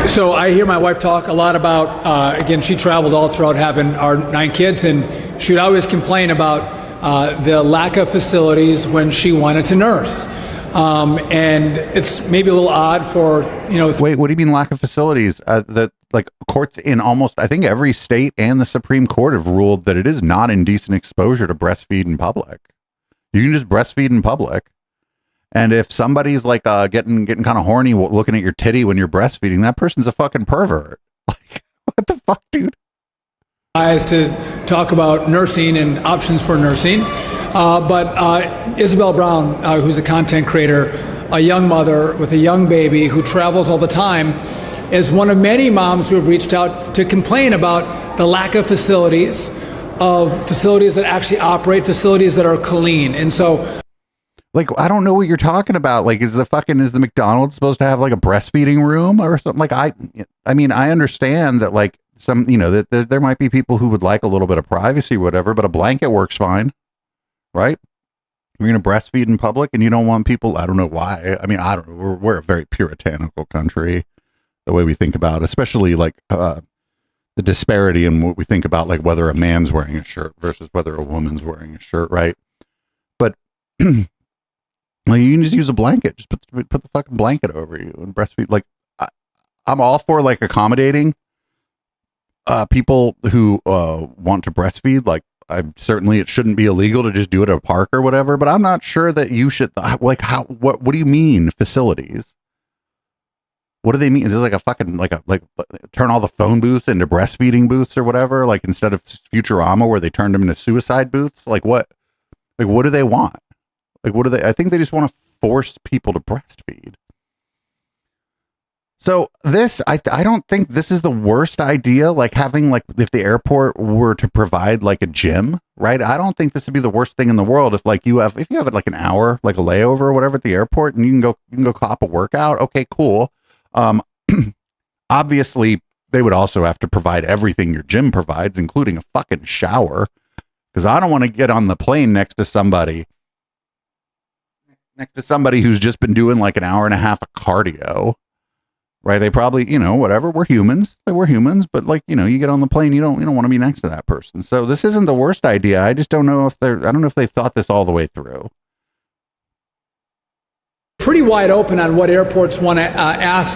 So I hear my wife talk a lot about, again, she traveled all throughout having our 9 kids, and she would always complain about the lack of facilities when she wanted to nurse. And it's maybe a little odd for, Wait, what do you mean lack of facilities? That like courts in almost, I think every state and the Supreme Court have ruled that it is not indecent exposure to breastfeed in public. You can just breastfeed in public. And if somebody's like getting kind of horny looking at your titty when you're breastfeeding, that person's a fucking pervert. Like, what the fuck, dude? To talk about nursing and options for nursing. But Isabel Brown, who's a content creator, a young mother with a young baby who travels all the time, is one of many moms who have reached out to complain about the lack of facilities that actually operate, facilities that are clean. And so, like, I don't know what you're talking about. Like, is the McDonald's supposed to have like a breastfeeding room or something? Like, I mean, I understand that, like, some, you know, that there might be people who would like a little bit of privacy, whatever, but a blanket works fine, right? You're going to breastfeed in public and you don't want people, I don't know why. I mean, I don't know. We're a very puritanical country, the way we think about, especially like, the disparity in what we think about, like whether a man's wearing a shirt versus whether a woman's wearing a shirt, right? But well, you can just use a blanket. Just put the fucking blanket over you and breastfeed. Like, I'm all for like accommodating people who want to breastfeed. Like, certainly it shouldn't be illegal to just do it at a park or whatever. But I'm not sure that you should. Like, what do you mean facilities? What do they mean? Is it like a fucking like turn all the phone booths into breastfeeding booths or whatever? Like, instead of Futurama where they turned them into suicide booths? Like what? Like, what do they want? Like, what do they? I think they just want to force people to breastfeed. So this, I don't think this is the worst idea. Like having, like, if the airport were to provide like a gym, right? I don't think this would be the worst thing in the world. If you have it like an hour, like a layover or whatever at the airport, and you can go cop a workout. Okay, cool. Obviously they would also have to provide everything your gym provides, including a fucking shower. Because I don't want to get on the plane next to somebody who's just been doing like an hour and a half of cardio, right? They probably, you know, whatever. We're humans, but like, you know, you get on the plane, you don't want to be next to that person. So this isn't the worst idea. I just don't know if they've thought this all the way through. Pretty wide open on what airports want to ask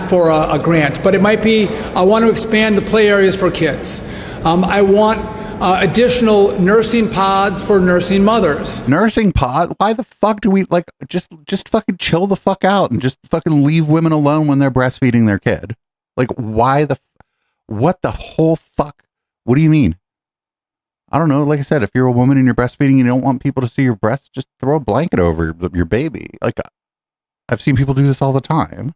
for a grant, but it might be, I want to expand the play areas for kids. I want additional nursing pods for nursing mothers. Nursing pod? Why the fuck do we, like, just fucking chill the fuck out and just fucking leave women alone when they're breastfeeding their kid? Like, what the whole fuck? What do you mean? I don't know. Like I said, if you're a woman and you're breastfeeding and you don't want people to see your breasts, just throw a blanket over your baby. Like, I've seen people do this all the time.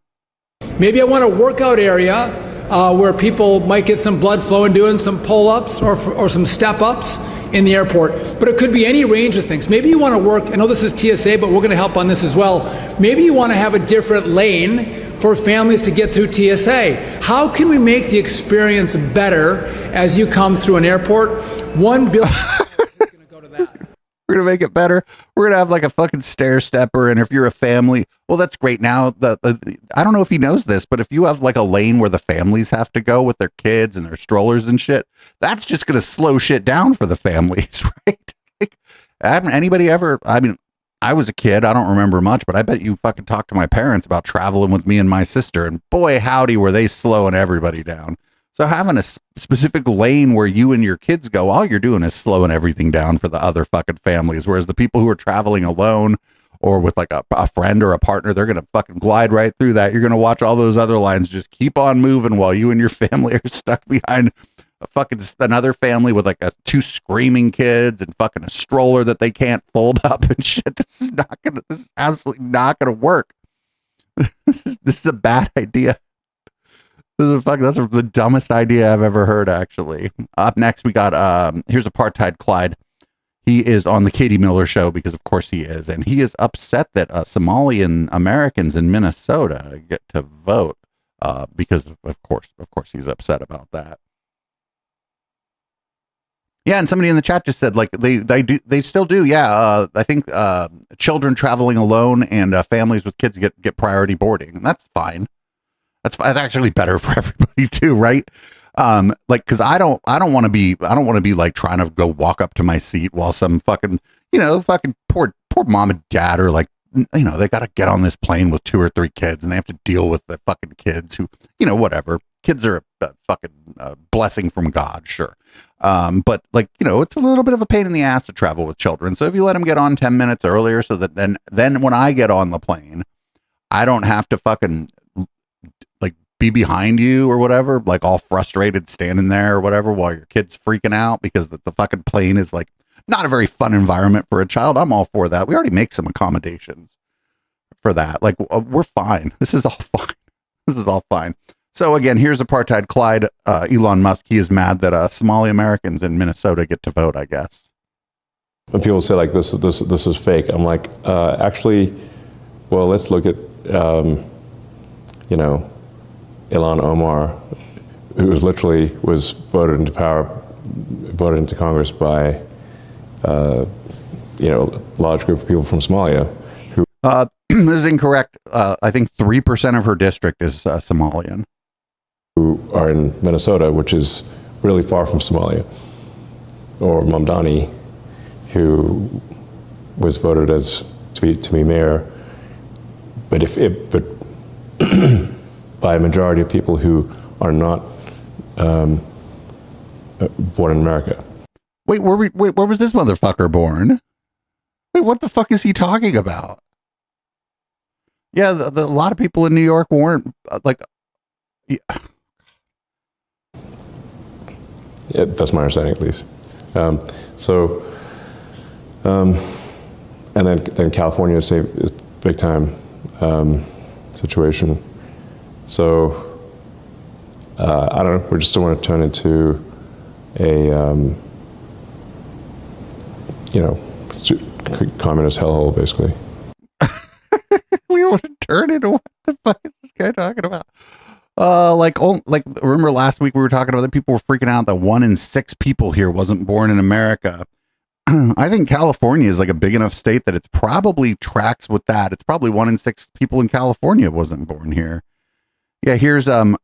Maybe I want a workout area where people might get some blood flow and doing some pull-ups or some step-ups in the airport. But it could be any range of things. Maybe you want to work, I know this is TSA, but we're going to help on this as well. Maybe you want to have a different lane for families to get through TSA. How can we make the experience better as you come through an airport? $1 billion is going to go to that. We're going to make it better. We're going to have like a fucking stair stepper. And if you're a family, well, that's great. Now, I don't know if he knows this, but if you have like a lane where the families have to go with their kids and their strollers and shit, that's just going to slow shit down for the families, right? Like, haven't anybody ever, I mean, I was a kid. I don't remember much, but I bet you fucking talked to my parents about traveling with me and my sister. And boy, howdy, were they slowing everybody down. So having a specific lane where you and your kids go, all you're doing is slowing everything down for the other fucking families. Whereas the people who are traveling alone or with like a friend or a partner, they're going to fucking glide right through that. You're going to watch all those other lines just keep on moving while you and your family are stuck behind a fucking another family with like two screaming kids and fucking a stroller that they can't fold up and shit. This is absolutely not gonna work. This is a bad idea. That's the dumbest idea I've ever heard, actually. Up next, we got here's Apartheid Clyde. He is on the Katie Miller show because of course he is, and he is upset that Somalian Americans in Minnesota get to vote because of course he's upset about that. Yeah, and somebody in the chat just said like they still do. Yeah, I think children traveling alone and families with kids get priority boarding, and that's fine. That's actually better for everybody too, right? Like, because I don't want to be like trying to go walk up to my seat while some fucking fucking poor mom and dad are like, they got to get on this plane with 2 or 3 kids and they have to deal with the fucking kids who whatever. Kids are a fucking blessing from God, sure. But like, it's a little bit of a pain in the ass to travel with children. So if you let them get on 10 minutes earlier so that then when I get on the plane, I don't have to fucking like be behind you or whatever, like all frustrated standing there or whatever while your kid's freaking out because the fucking plane is like not a very fun environment for a child. I'm all for that. We already make some accommodations for that. Like, we're fine. This is all fine. This is all fine. So again, here's apartheid Clyde. Elon Musk, he is mad that Somali Americans in Minnesota get to vote, I guess. When people say like this is fake, I'm like, actually, well, let's look at, Ilhan Omar, who was voted into Congress by, a large group of people from Somalia. This is incorrect. I think 3% of her district is Somalian. Who are in Minnesota, which is really far from Somalia. Or Mamdani, who was voted to be mayor, but by a majority of people who are not born in America. Wait, where was this motherfucker born? Wait, what the fuck is he talking about? Yeah, a lot of people in New York weren't Yeah, that's my understanding, at least. And then California is big time situation. So I don't know. We just don't want to turn into a communist hellhole, basically. We want to turn into what the fuck is this guy talking about? Remember last week we were talking about that people were freaking out that 1 in 6 people here wasn't born in America. I think California is like a big enough state that it's probably tracks with that. It's probably 1 in 6 people in California wasn't born here. Yeah, here's this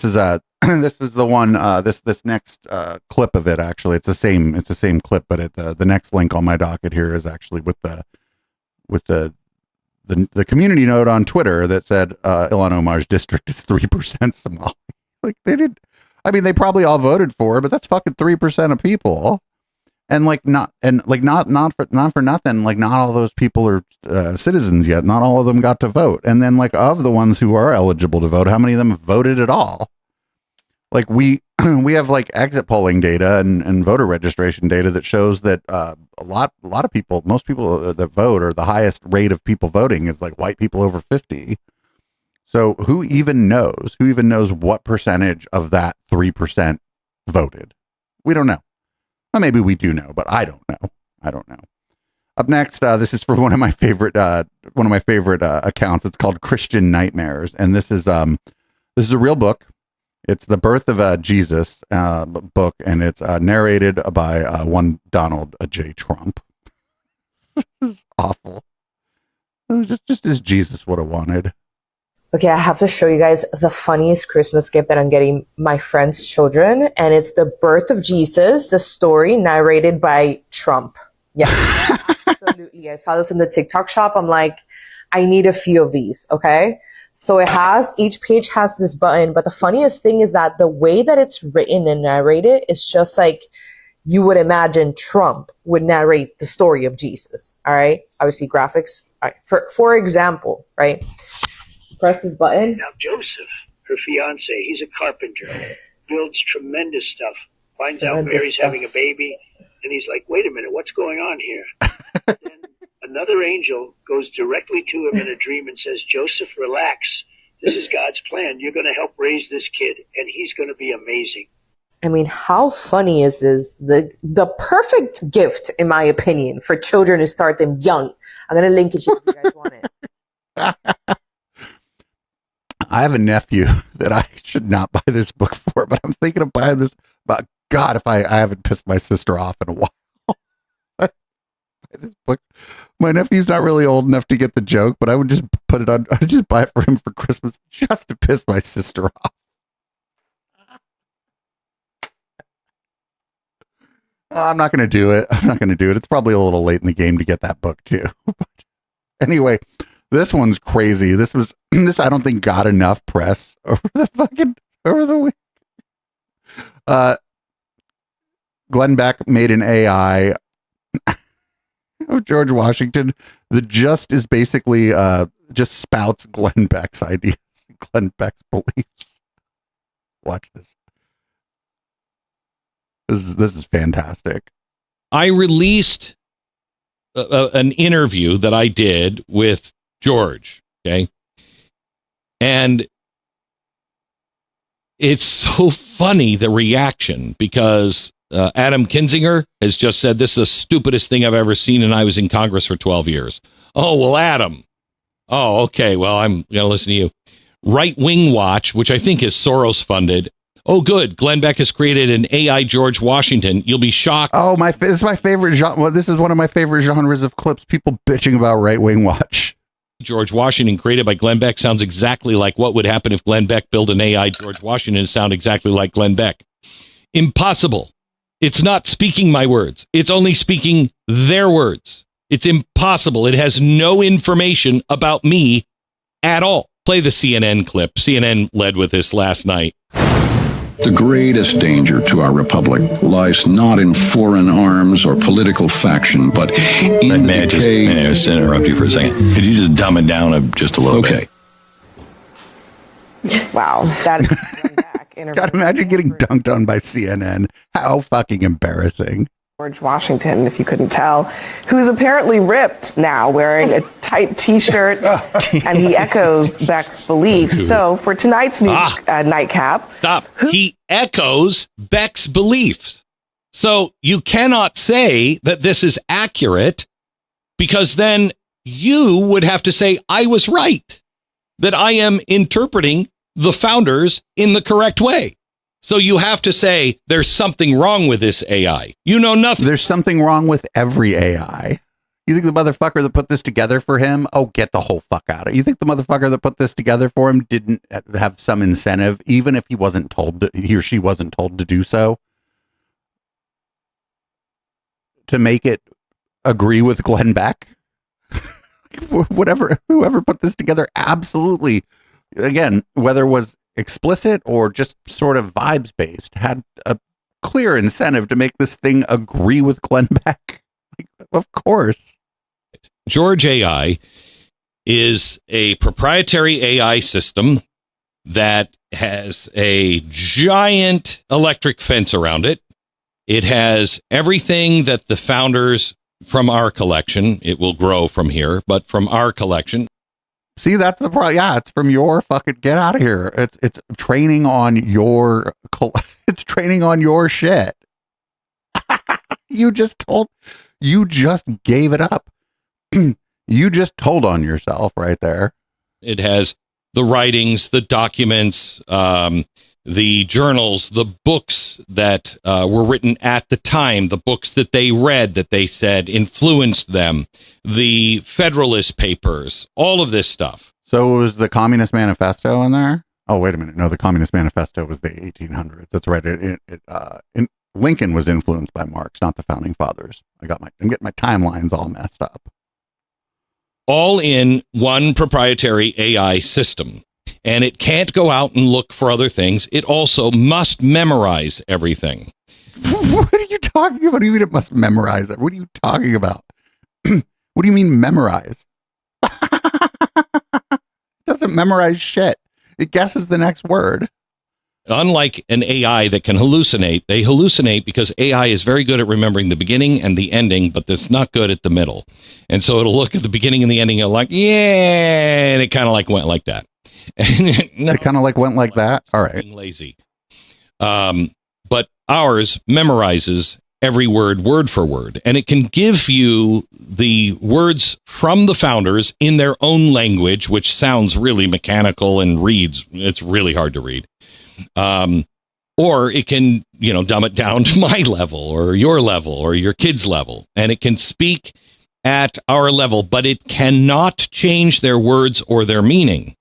is this is the one this next clip of it. Actually, it's the same clip, but the next link on my docket here is actually with the community note on Twitter that said Ilhan Omar's district is 3% Somali. Like they probably all voted for her, but that's fucking 3% of people. And not for nothing, like not all those people are citizens yet. Not all of them got to vote. And then of the ones who are eligible to vote, how many of them voted at all? Like we have exit polling data and voter registration data that shows that a lot of people, most people that vote, or the highest rate of people voting is white people over 50. So who even knows what percentage of that 3% voted? We don't know. Well, maybe we do know, but I don't know. Up next, this is for one of my favorite accounts. It's called Christian Nightmares, and this is a real book. It's the Birth of Jesus book, and it's narrated by one Donald J. Trump. This is awful. Just as Jesus would have wanted. Okay, I have to show you guys the funniest Christmas gift that I'm getting my friend's children, and it's The Birth of Jesus, the story narrated by Trump. Yeah, absolutely. I saw this in the TikTok shop. I'm like, I need a few of these, okay? So each page has this button, but the funniest thing is that the way that it's written and narrated is just like you would imagine Trump would narrate the story of Jesus, all right? Obviously graphics. All right, for example, right? Press this button. Now, Joseph, her fiance, he's a carpenter, builds tremendous stuff, finds out Mary's having a baby, and he's like, wait a minute, what's going on here? Then another angel goes directly to him in a dream and says, Joseph, relax. This is God's plan. You're going to help raise this kid, and he's going to be amazing. I mean, how funny is this? The perfect gift, in my opinion, for children to start them young. I'm going to link it here if you guys want it. I have a nephew that I should not buy this book for, but I'm thinking of buying this. But God, if I haven't pissed my sister off in a while. This book, my nephew's not really old enough to get the joke, but I would just put it on. I'd just buy it for him for Christmas just to piss my sister off. I'm not going to do it. It's probably a little late in the game to get that book too. But anyway, this one's crazy. This I don't think got enough press over the week. Glenn Beck made an AI of George Washington that just is basically just spouts Glenn Beck's ideas, Glenn Beck's beliefs. Watch this. This is fantastic. I released an interview that I did with George, Okay. And it's so funny, the reaction, because Adam Kinzinger has just said, this is the stupidest thing I've ever seen, and I was in Congress for 12 years. Oh, well, Adam. Oh, okay. Well, I'm going to listen to you. Right Wing Watch, which I think is Soros funded. Oh, good. Glenn Beck has created an AI George Washington. You'll be shocked. Oh, this is my favorite genre. Well, this is one of my favorite genres of clips. People bitching about Right Wing Watch. George Washington created by Glenn Beck sounds exactly like what would happen if Glenn Beck built an AI George Washington to sound exactly like Glenn Beck. Impossible. It's not speaking my words. It's only speaking their words. It's impossible. It has no information about me at all. Play the CNN clip. CNN led with this last night. The greatest danger to our republic lies not in foreign arms or political faction, but in the decay... May I just interrupt you for a second? Could you just dumb it down just a little bit? Wow. That God, imagine getting dunked on by CNN. How fucking embarrassing. George Washington, if you couldn't tell, who's apparently ripped now, wearing a tight T-shirt, and he echoes Beck's beliefs. So for tonight's news nightcap... Stop. He echoes Beck's beliefs. So you cannot say that this is accurate, because then you would have to say, I was right, that I am interpreting the founders in the correct way. So you have to say there's something wrong with this AI. You know nothing. There's something wrong with every AI. You think the motherfucker that put this together for him? Oh, get the whole fuck out of it. You think the motherfucker that put this together for him didn't have some incentive, even if he wasn't told to, he or she wasn't told to do so, to make it agree with Glenn Beck? Whoever put this together, absolutely. Again, whether it was explicit or just sort of vibes based, had a clear incentive to make this thing agree with Glenn Beck. Like, of course. George AI is a proprietary AI system that has a giant electric fence around it. It has everything that the founders from our collection, it will grow from here, but from our collection. See, that's the problem. Yeah, it's from your fucking, get out of here. It's training on your, it's training on your shit. You just gave it up. You just told on yourself right there. It has the writings, the documents, the journals, the books that were written at the time, the books that they read that they said influenced them, the Federalist Papers, all of this stuff. So was the Communist Manifesto in there? Oh, wait a minute. No, the Communist Manifesto was the 1800s. That's right. Lincoln was influenced by Marx, not the founding fathers. I'm getting my timelines all messed up. All in one proprietary AI system. And it can't go out and look for other things. It also must memorize everything. What are you talking about? What do you mean it must memorize it? What are you talking about? What do you mean memorize? It doesn't memorize shit. It guesses the next word. Unlike an AI that can hallucinate, they hallucinate because AI is very good at remembering the beginning and the ending, but it's not good at the middle. And so it'll look at the beginning and the ending and like, yeah, and it kind of like went like that. It kind of like went like that. All right. Being lazy. But ours memorizes every word for word, and it can give you the words from the founders in their own language, which sounds really mechanical and it's really hard to read. Or it can, dumb it down to my level or your kid's level, and it can speak at our level, but it cannot change their words or their meaning.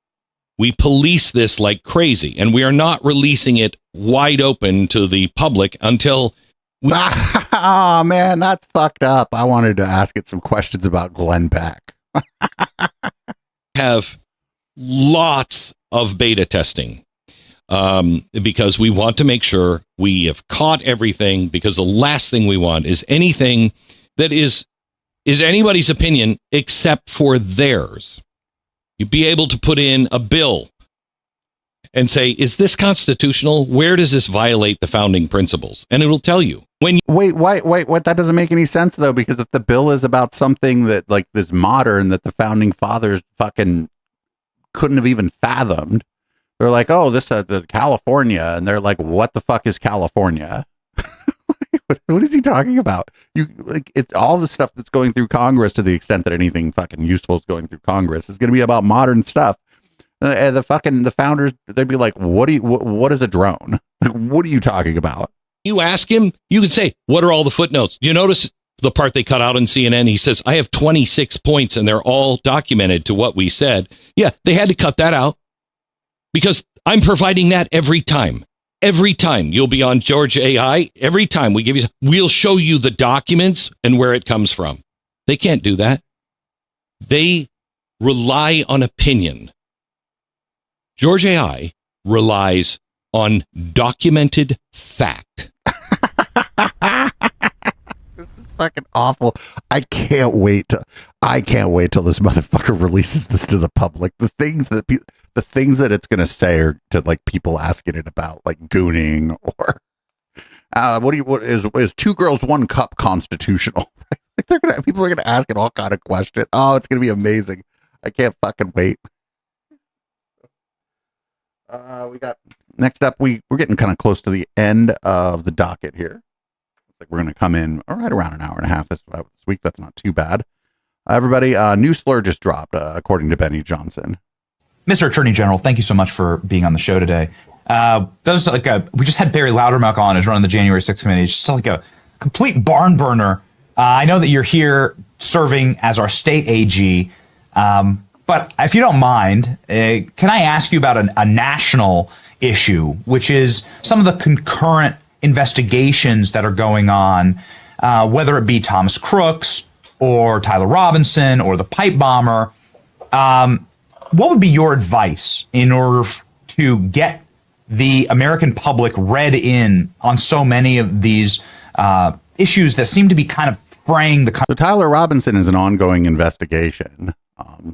We police this like crazy, and we are not releasing it wide open to the public until oh man, that's fucked up. I wanted to ask it some questions about Glenn Beck. Have lots of beta testing because we want to make sure we have caught everything, because the last thing we want is anything that is anybody's opinion except for theirs. You'd be able to put in a bill and say, is this constitutional? Where does this violate the founding principles? And it will tell you. Wait, what? That doesn't make any sense, though, because if the bill is about something that like this modern that the founding fathers fucking couldn't have even fathomed. They're like, oh, this the California, and they're like, what the fuck is California? What is he talking about? You like it's all the stuff that's going through Congress, to the extent that anything fucking useful is going through Congress, is going to be about modern stuff. And the founders, they'd be like, what is a drone? Like, what are you talking about? You ask him, you could say, what are all the footnotes? Do you notice the part they cut out on CNN? He says, I have 26 points and they're all documented to what we said. Yeah, they had to cut that out because I'm providing that every time. Every time you'll be on George AI, every time we'll show you the documents and where it comes from. They can't do that. They rely on opinion. George AI relies on documented fact. This is fucking awful. I can't wait till this motherfucker releases this to the public. The things that it's going to say are to like people asking it about like gooning or what is 2 girls 1 cup constitutional? People are gonna ask it all kind of questions. Oh, it's gonna be amazing. I can't fucking wait. We got next up. We're getting kind of close to the end of the docket here. Looks like we're gonna come in right around an hour and a half this week. That's not too bad. Everybody, new slur just dropped, according to Benny Johnson. Mr. Attorney General, thank you so much for being on the show today. We just had Barry Loudermilk on as running the January 6th committee. It's just like a complete barn burner. I know that you're here serving as our state AG, but if you don't mind, can I ask you about a national issue, which is some of the concurrent investigations that are going on, whether it be Thomas Crooks or Tyler Robinson or the pipe bomber. What would be your advice in order to get the American public read in on so many of these issues that seem to be kind of fraying the country? So Tyler Robinson is an ongoing investigation.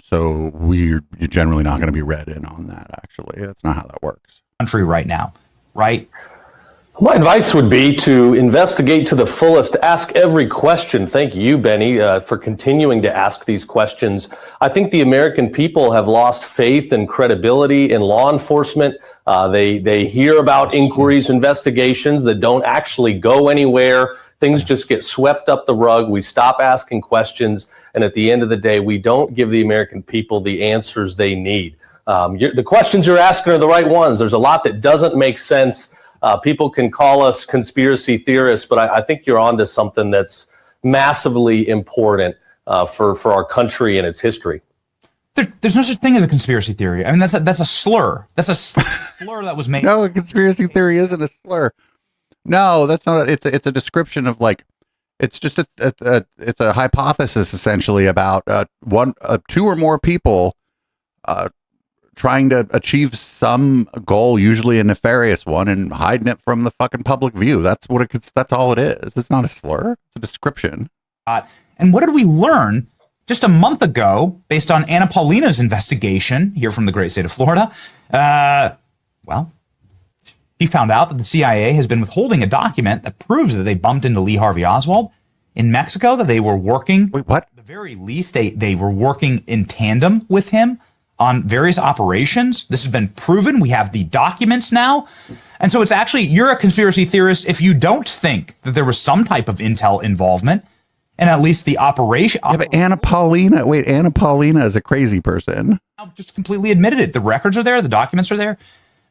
So you're generally not going to be read in on that, actually. That's not how that works. Country right now, right? My advice would be to investigate to the fullest, ask every question. Thank you, Benny, for continuing to ask these questions. I think the American people have lost faith and credibility in law enforcement. They hear about inquiries, investigations that don't actually go anywhere. Things just get swept up the rug. We stop asking questions. And at the end of the day, we don't give the American people the answers they need. The questions you're asking are the right ones. There's a lot that doesn't make sense. People can call us conspiracy theorists, but I think you're onto something that's massively important for our country and its history. There's no such thing as a conspiracy theory. I mean, that's a slur. That's a slur that was made. No, a conspiracy theory isn't a slur. No, that's not. It's a description of like, it's just it's a hypothesis essentially about 2 or more people trying to achieve some goal, usually a nefarious one, and hiding it from the fucking public view. That's all it is. It's not a slur. It's a description. And what did we learn just a month ago, based on Anna Paulina's investigation here from the great state of Florida? Well, she found out that the CIA has been withholding a document that proves that they bumped into Lee Harvey Oswald in Mexico, that they were working. Wait, what? At the very least, they were working in tandem with him on various operations. This has been proven. We have the documents now. And so it's actually, you're a conspiracy theorist if you don't think that there was some type of intel involvement and at least the operation. Yeah, but Anna Paulina is a crazy person. Just completely admitted it. The records are there. The documents are there.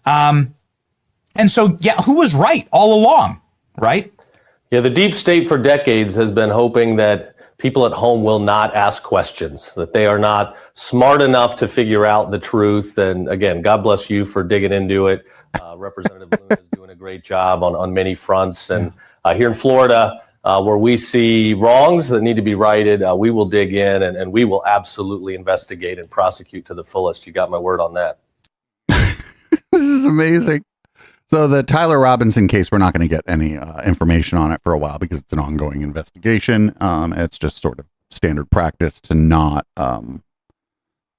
And so, yeah, who was right all along, right? Yeah, the deep state for decades has been hoping that people at home will not ask questions, that they are not smart enough to figure out the truth. And again, God bless you for digging into it. Representative Luna is doing a great job on many fronts. And here in Florida, where we see wrongs that need to be righted, we will dig in and we will absolutely investigate and prosecute to the fullest. You got my word on that. This is amazing. So the Tyler Robinson case, we're not going to get any information on it for a while because it's an ongoing investigation. It's just sort of standard practice to not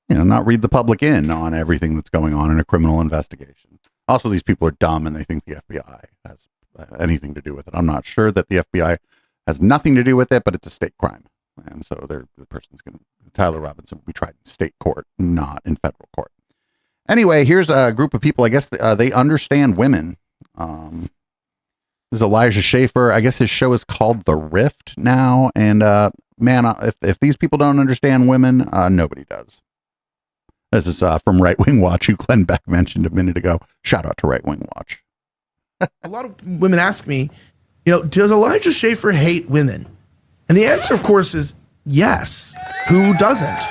read the public in on everything that's going on in a criminal investigation. Also, these people are dumb and they think the FBI has anything to do with it. I'm not sure that the FBI has nothing to do with it, but it's a state crime. And so Tyler Robinson will be tried in state court, not in federal court. Anyway, here's a group of people. I guess they understand women. This is Elijah Schaefer. I guess his show is called The Rift now. And man, if these people don't understand women, nobody does. This is from Right Wing Watch, who Glenn Beck mentioned a minute ago. Shout out to Right Wing Watch. A lot of women ask me, does Elijah Schaefer hate women? And the answer, of course, is yes. Who doesn't?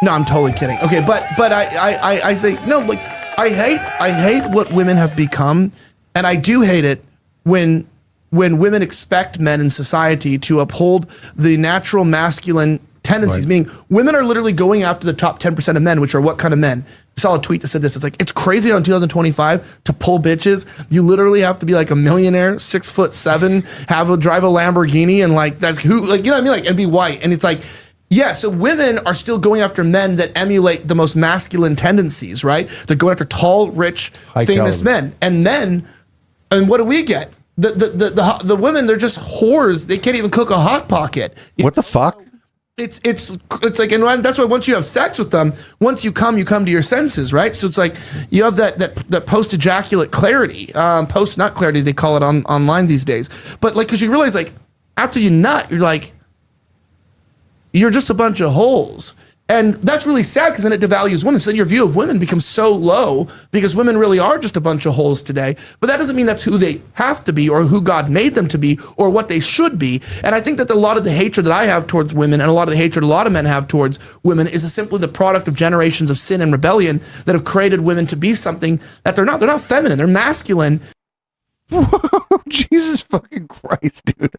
No, I'm totally kidding. Okay, but I say no. Like I hate what women have become, and I do hate it when women expect men in society to uphold the natural masculine tendencies. Meaning, women are literally going after the top 10% of men, which are what kind of men? I saw a tweet that said this. It's like, it's crazy on 2025 to pull bitches. You literally have to be like a millionaire, 6'7", drive a Lamborghini, and like that's who, like, you know what I mean, like, and be white. And it's like, yeah, so women are still going after men that emulate the most masculine tendencies, right? They're going after tall, rich, famous men. And what do we get? The women, they're just whores. They can't even cook a Hot Pocket. What the fuck? It's like, and that's why once you have sex with them, once you come to your senses, right? So it's like you have that post ejaculate clarity, post nut clarity they call it online these days. But like, because you realize, like, after you nut, you're like, you're just a bunch of holes. And that's really sad, because then it devalues women. So then your view of women becomes so low, because women really are just a bunch of holes today. But that doesn't mean that's who they have to be, or who God made them to be, or what they should be. And I think that a lot of the hatred that I have towards women, and a lot of the hatred a lot of men have towards women, is simply the product of generations of sin and rebellion that have created women to be something that they're not. They're not feminine. They're masculine. Whoa, Jesus fucking Christ, dude.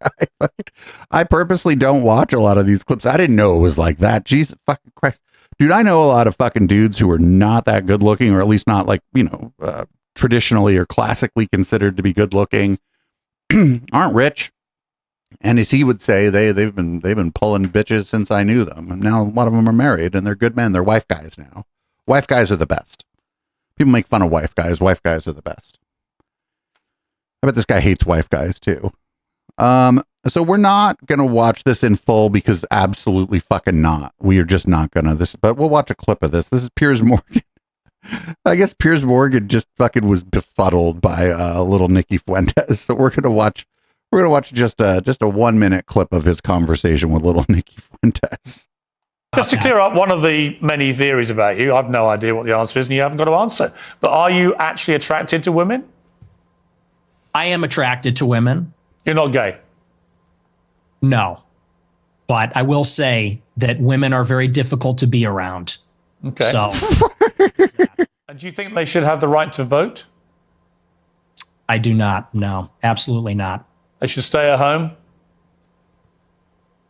I purposely don't watch a lot of these clips. I didn't know it was like that. Jesus fucking Christ. Dude, I know a lot of fucking dudes who are not that good looking, or at least not like, traditionally or classically considered to be good looking, aren't rich. And as he would say, they've been pulling bitches since I knew them. And now a lot of them are married, and they're good men. They're wife guys now. Wife guys are the best. People make fun of wife guys. Wife guys are the best. I bet this guy hates wife guys too. So we're not going to watch this in full, because absolutely fucking not. We are just not going to but we'll watch a clip of this. This is Piers Morgan. I guess Piers Morgan just fucking was befuddled by little Nikki Fuentes. So we're going to watch just a 1 minute clip of his conversation with little Nikki Fuentes. Just to clear up one of the many theories about you, I've no idea what the answer is, and you haven't got to answer. But are you actually attracted to women? I am attracted to women. You're not gay? No. But I will say that women are very difficult to be around. Okay. So. And do you think they should have the right to vote? I do not. No, absolutely not. They should stay at home?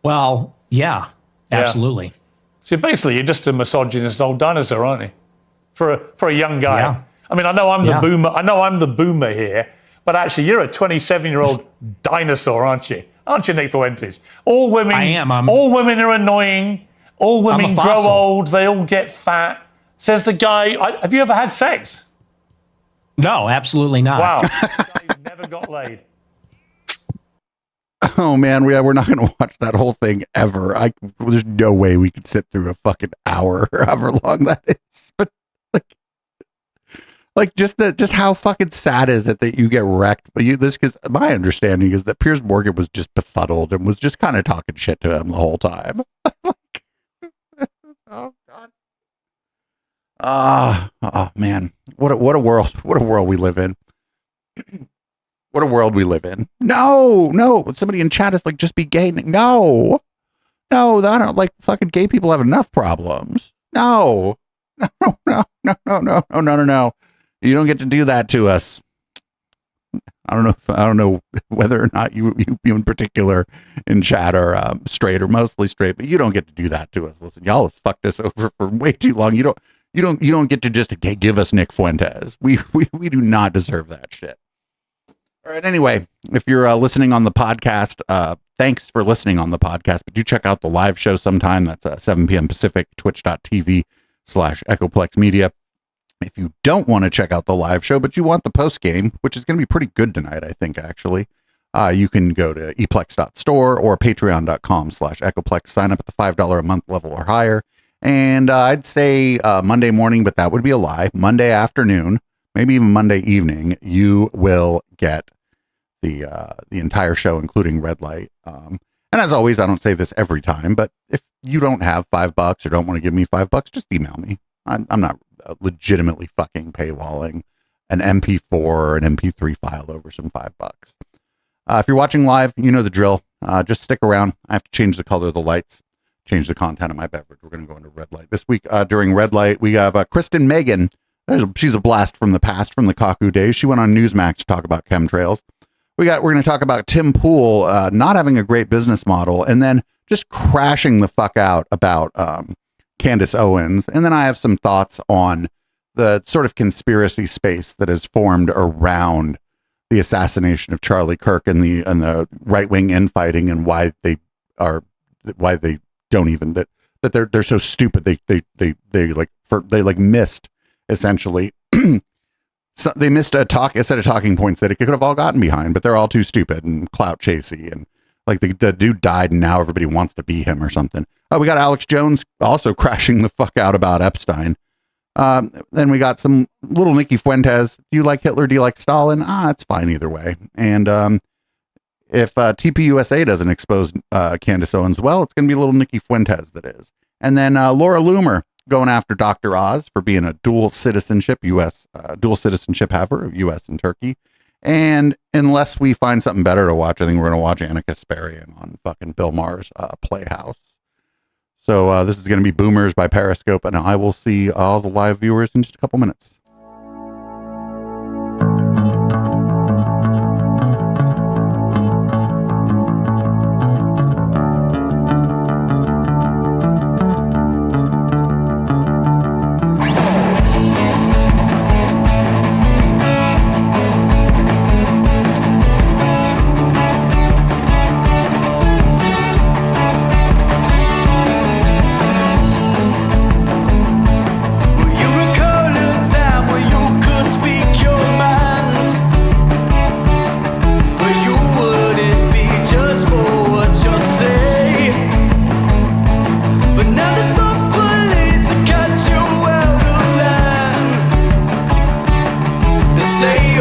Well, yeah, absolutely. See, basically, you're just a misogynist old dinosaur, aren't you? For a young guy. Yeah. I mean, I know I'm the boomer. I know I'm the boomer here. But actually, you're a 27-year-old dinosaur, aren't you? Aren't you, Nick Fuentes? All women. I am. All women are annoying. All women grow fossil. old. They all get fat. Says the guy. Have you ever had sex? No, absolutely not. Wow. The guy who never got laid. Oh man, we're not going to watch that whole thing ever. There's no way we could sit through a fucking hour, or however long that is. But like just how fucking sad is it that you get wrecked? But because my understanding is that Piers Morgan was just befuddled and was just kind of talking shit to him the whole time. Oh god. Oh man, what a world we live in. What a world we live in. No. Somebody in chat is like, just be gay. No, I don't like fucking gay people have enough problems. No. You don't get to do that to us. I don't know whether or not you in particular in chat are straight or mostly straight, but you don't get to do that to us. Listen, y'all have fucked us over for way too long. You don't get to just give us Nick Fuentes. We do not deserve that shit. All right. Anyway, if you're listening on the podcast, thanks for listening on the podcast, but do check out the live show sometime. That's 7 p.m. Pacific, twitch.tv/Echoplex Media. If you don't want to check out the live show, but you want the post game, which is going to be pretty good tonight, I think, actually, you can go to eplex.store or patreon.com/Echoplex. Sign up at the $5 a month level or higher, And I'd say Monday morning, but that would be a lie. Monday afternoon, maybe even Monday evening, you will get the entire show, including Red Light. And as always, I don't say this every time, but if you don't have $5 or don't want to give me $5, just email me. I'm not legitimately fucking paywalling an MP4 or an MP3 file over some $5. If you're watching live, you know the drill. Just stick around. I have to change the color of the lights, change the content of my beverage. We're going to go into Red Light. This week during Red Light, we have Kristen Megan. She's a blast from the past, from the Kaku days. She went on Newsmax to talk about chemtrails. We're going to talk about Tim Pool not having a great business model and then just crashing the fuck out about Candace Owens. And then I have some thoughts on the sort of conspiracy space that has formed around the assassination of Charlie Kirk and the right-wing infighting, and why they don't even that they're so stupid they missed essentially. So they missed a set of talking points that it could have all gotten behind, but they're all too stupid and clout chasey, and like the dude died and now everybody wants to be him or something. Oh, we got Alex Jones also crashing the fuck out about Epstein. Then we got some little Nikki Fuentes. Do you like Hitler? Do you like Stalin? It's fine either way. And if TPUSA doesn't expose Candace Owens, well, it's going to be little Nikki Fuentes that is. And then Laura Loomer going after Dr. Oz for being a dual citizenship haver of U.S. and Turkey. And unless we find something better to watch, I think we're going to watch Anna Kasparian on fucking Bill Maher's Playhouse. So this is going to be Boomers by Periscope, and I will see all the live viewers in just a couple minutes. Say